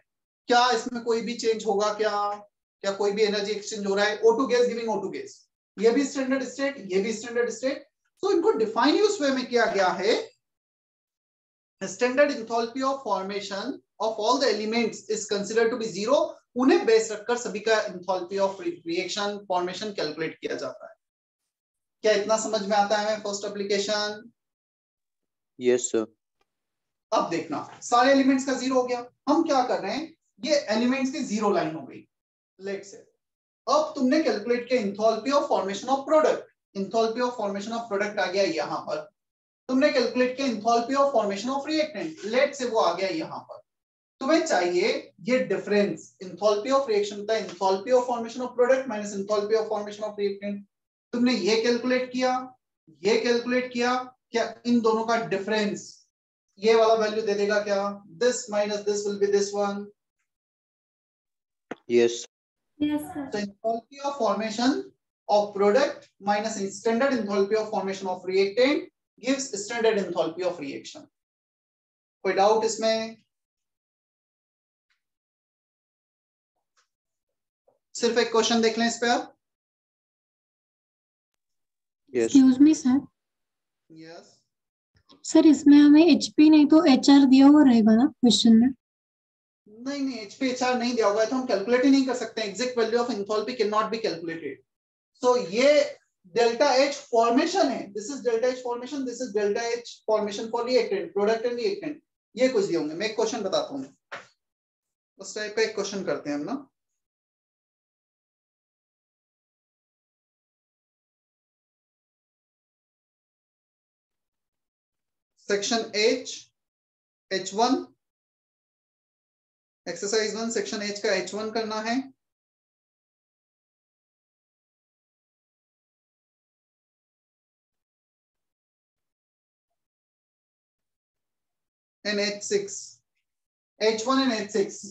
क्या इसमें कोई भी चेंज होगा क्या कोई भी एनर्जी एक्सचेंज हो रहा है? O2 gas giving O2 gas, ये भी स्टैंडर्ड स्टेट, ये भी स्टैंडर्ड स्टेट. सो इनको डिफाइन ही उस वे में किया गया है. Standard enthalpy of formation of all the elements is considered to be zero. उन्हें बेस रखकर सभी का enthalpy of reaction formation calculate किया जाता है. क्या इतना समझ में आता है? First application. Yes sir. अब देखना, सारे एलिमेंट्स का जीरो हो गया. हम क्या कर रहे हैं, ये एलिमेंट्स की जीरो लाइन हो गई. लेट्स से अब तुमने कैलकुलेट किया enthalpy of formation of product. Enthalpy of formation of product आ गया यहां पर. तुमने कैलकुलेट किया enthalpy of formation of reactant. Let's say वो आ गया यहां पर. तुम्हें चाहिए ये डिफरेंस, एंथैल्पी ऑफ रिएक्शन का enthalpy of formation of product minus enthalpy of formation of reactant. तुमने ये कैलकुलेट किया, ये कैलकुलेट किया. क्या इन दोनों का डिफरेंस ये वाला वैल्यू दे देगा क्या? This minus this will be this one. Yes. Yes, sir. So enthalpy of formation of product minus standard enthalpy of formation of reactant gives standard enthalpy of reaction. कोई डाउट इसमें? सिर्फ एक क्वेश्चन देख लें इस पे आप. Yes. Excuse me sir. Yes. Sir इसमें हमें एचपी नहीं तो एचआर दिया हुआ रहेगा ना क्वेश्चन में? नहीं नहीं, एचपी एचआर नहीं दिया होगा तो हम कैलकुलेट ही नहीं कर सकते. Exact value of enthalpy can not be calculated. So ये डेल्टा एच फॉर्मेशन है. This is delta H formation, this is delta H formation for reactant, product and reactant. ये कुछ दिए होंगे. मैं एक क्वेश्चन बताता हूँ, उस टाइप पे एक क्वेश्चन करते हैं हम ना. Section H, H1, exercise 1 section H का H1 करना है. And H6, H1 and H6.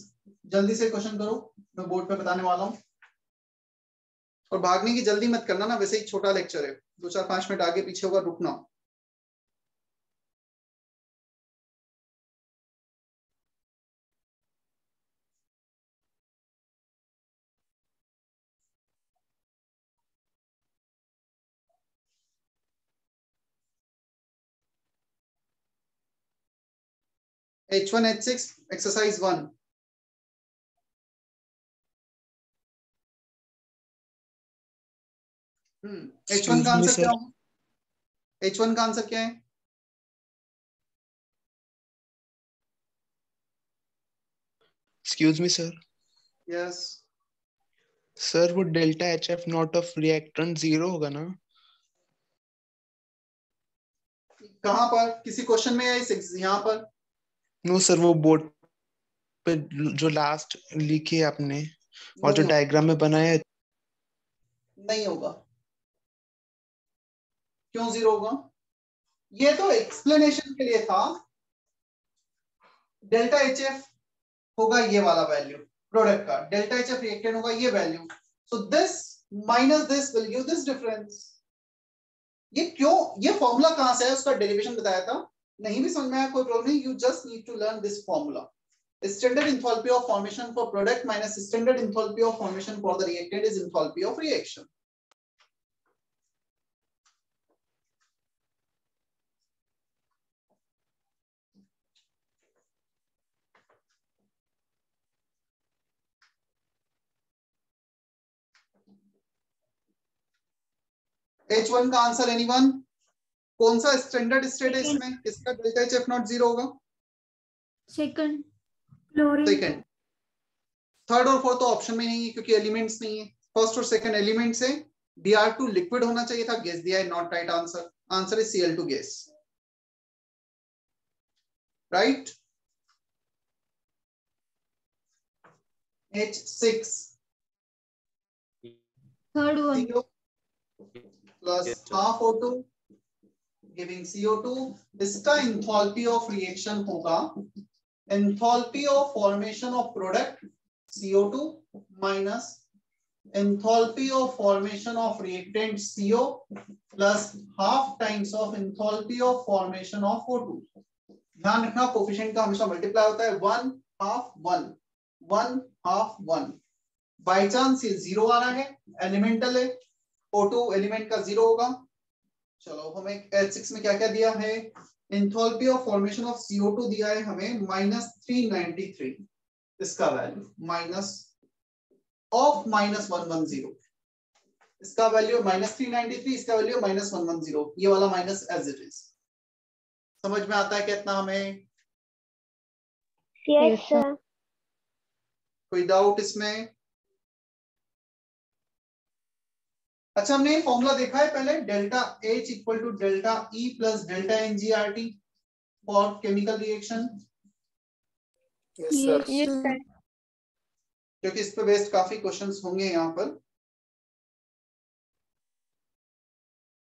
जल्दी से क्वेश्चन करो, मैं बोर्ड पे बताने वाला हूं. और भागने की जल्दी मत करना ना, वैसे ही छोटा लेक्चर है, 2-4-5 मिनट आगे पीछे होगा, रुकना. H1 H6 exercise 1. H1 का आंसर क्या होगा? H1 का आंसर क्या है? Excuse me sir. Yes. Sir वो delta H F naught of reactant 0 होगा ना? कहां पर? किसी क्वेश्चन में या यहाँ पर? नो सर, वो बोर्ड पे जो लास्ट लिखी है आपने और जो डायग्राम में बनाया है. नहीं होगा. क्यों 0 होगा? ये तो एक्सप्लेनेशन के लिए था. डेल्टा एच एफ होगा ये वाला वैल्यू प्रोडक्ट का, डेल्टा एच एफ रिएक्टेंट होगा ये value. So this minus this will give this difference. ये क्यों? ये फॉर्मूला कहां से है? उसका डेरिवेशन बताया था. नहीं भी समझ में आया कोई प्रॉब्लम नहीं. You just need to learn this formula. Standard enthalpy of formation for product minus standard enthalpy of formation for the reactant is enthalpy of reaction. H1 का आंसर एनीवन? कौन सा स्टैंडर्ड स्टेट है इसमें? किसका डेल्टा एच एफ नॉट 0 होगा? सेकंड. सेकंड. थर्ड और फोर्थ तो ऑप्शन में नहीं है क्योंकि एलिमेंट्स नहीं है. फर्स्ट और सेकंड एलिमेंट से Br2 लिक्विड होना चाहिए था. गैस दिया है, not right answer. Answer is Cl2 gas. Right. H6 third one. plus half O2 giving CO2. इसका enthalpy of reaction होगा enthalpy of formation of product CO2 minus enthalpy of formation of reactant CO plus half times of enthalpy of formation of O2. ध्यान रखना कोफिशिएंट का हमेशा मल्टीप्लाई होता है. 1 half 1 1 half 1. बाई चांस ये 0 आ रहा है, एलिमेंटल है. O2 एलिमेंट का 0 होगा. चलो हमें H6 में क्या क्या दिया है? Enthalpy of formation of CO2 दिया है हमें -393. इसका वैल्यू माइनस ऑफ -110. इसका वैल्यू -393, इसका वैल्यू -110. ये वाला माइनस एज इट इज. समझ में आता है कितना हमें? Yes sir. कोई डाउट इसमें? अच्छा, हमने फॉर्मूला देखा है पहले, delta H equal to delta E plus delta NGRT for chemical reaction. Yes sir. क्योंकि इस पे बेस्ड काफी क्वेश्चंस होंगे यहाँ पर.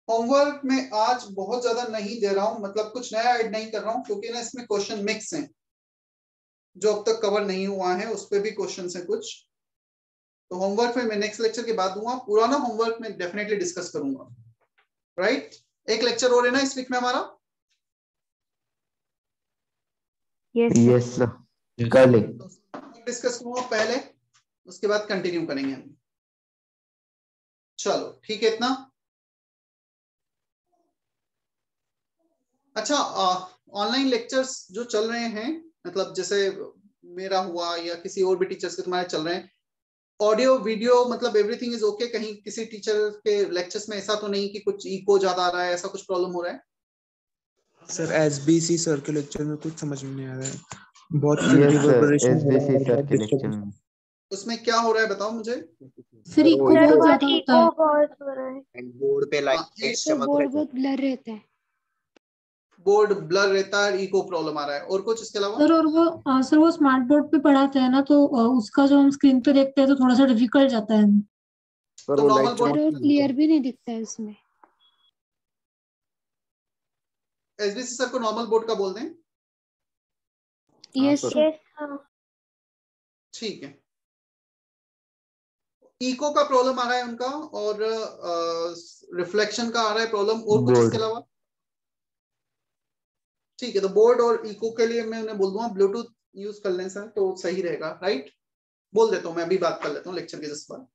होमवर्क में आज बहुत ज्यादा नहीं दे रहा हूं, मतलब कुछ नया ऐड नहीं कर रहा हूं, क्योंकि ना इसमें क्वेश्चन मिक्स हैं जो अब तक कवर नहीं हुआ है, उस पर भी क्वेश्चन है कुछ। तो होमवर्क में मैं नेक्स्ट लेक्चर के बाद दूंगा, पुराना होमवर्क में डेफिनेटली डिस्कस करूंगा। राइट, एक लेक्चर और है ना इस वीक में हमारा। यस सर, कल डिस्कस करूंगा पहले, उसके बाद कंटिन्यू करेंगे हम। चलो ठीक है इतना। अच्छा, ऑनलाइन लेक्चर्स जो चल रहे हैं, मतलब जैसे मेरा हुआ या किसी और भी टीचर्स के तुम्हारे चल रहे हैं, ऑडियो वीडियो मतलब एवरीथिंग इज ओके? कहीं किसी टीचर के लेक्चर्स में ऐसा तो नहीं कि कुछ इको ज्यादा आ रहा है, ऐसा कुछ प्रॉब्लम हो रहा है? सर एसबीसी सर के लेक्चर में कुछ समझ में नहीं आ रहा है, बहुत यस सर, रिवर्बरेशन हो रहा एसबीसी है, सर बहुत के लेक्चर disturbance। में उसमें क्या हो रहा है बताओ मुझे। सर इको बहुत ज्यादा होता है। बहुत हो रहा है। बोर्ड पे लाइट सर चमक बोर्ड रहे बहुत ब्लर रहता है। बोर्ड ब्लर रहता है, इको प्रॉब्लम आ रहा है, और कुछ इसके अलावा? सर और वो सर वो स्मार्ट बोर्ड पे पढ़ाते हैं ना, तो उसका जो हम स्क्रीन पे देखते हैं तो थोड़ा सा डिफिकल्ट जाता है। सर, तो वो नॉर्मल लाइट बोर्ड, सर और क्लियर भी नहीं दिखता है उसमें। एसबीसी सर को नॉर्मल बोर्ड का बोल दें। Yes sir. ठीक है। इको का प्रॉब्लम आ रहा है उनका, और रिफ्लेक्शन का आ रहा है प्रॉब्लम, और कुछ इसके बोर्ड अलावा? ठीक है, तो बोर्ड और इको के लिए मैं उन्हें बोल दूंगा ब्लूटूथ यूज कर लें सर, तो सही रहेगा। राइट, बोल देता हूँ, मैं अभी बात कर लेता हूँ लेक्चर के जस्ट बाद।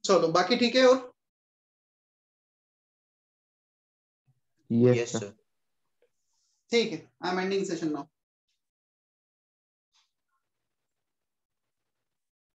चलो बाकी ठीक है। और यस सर, ठीक है, I am ending session now.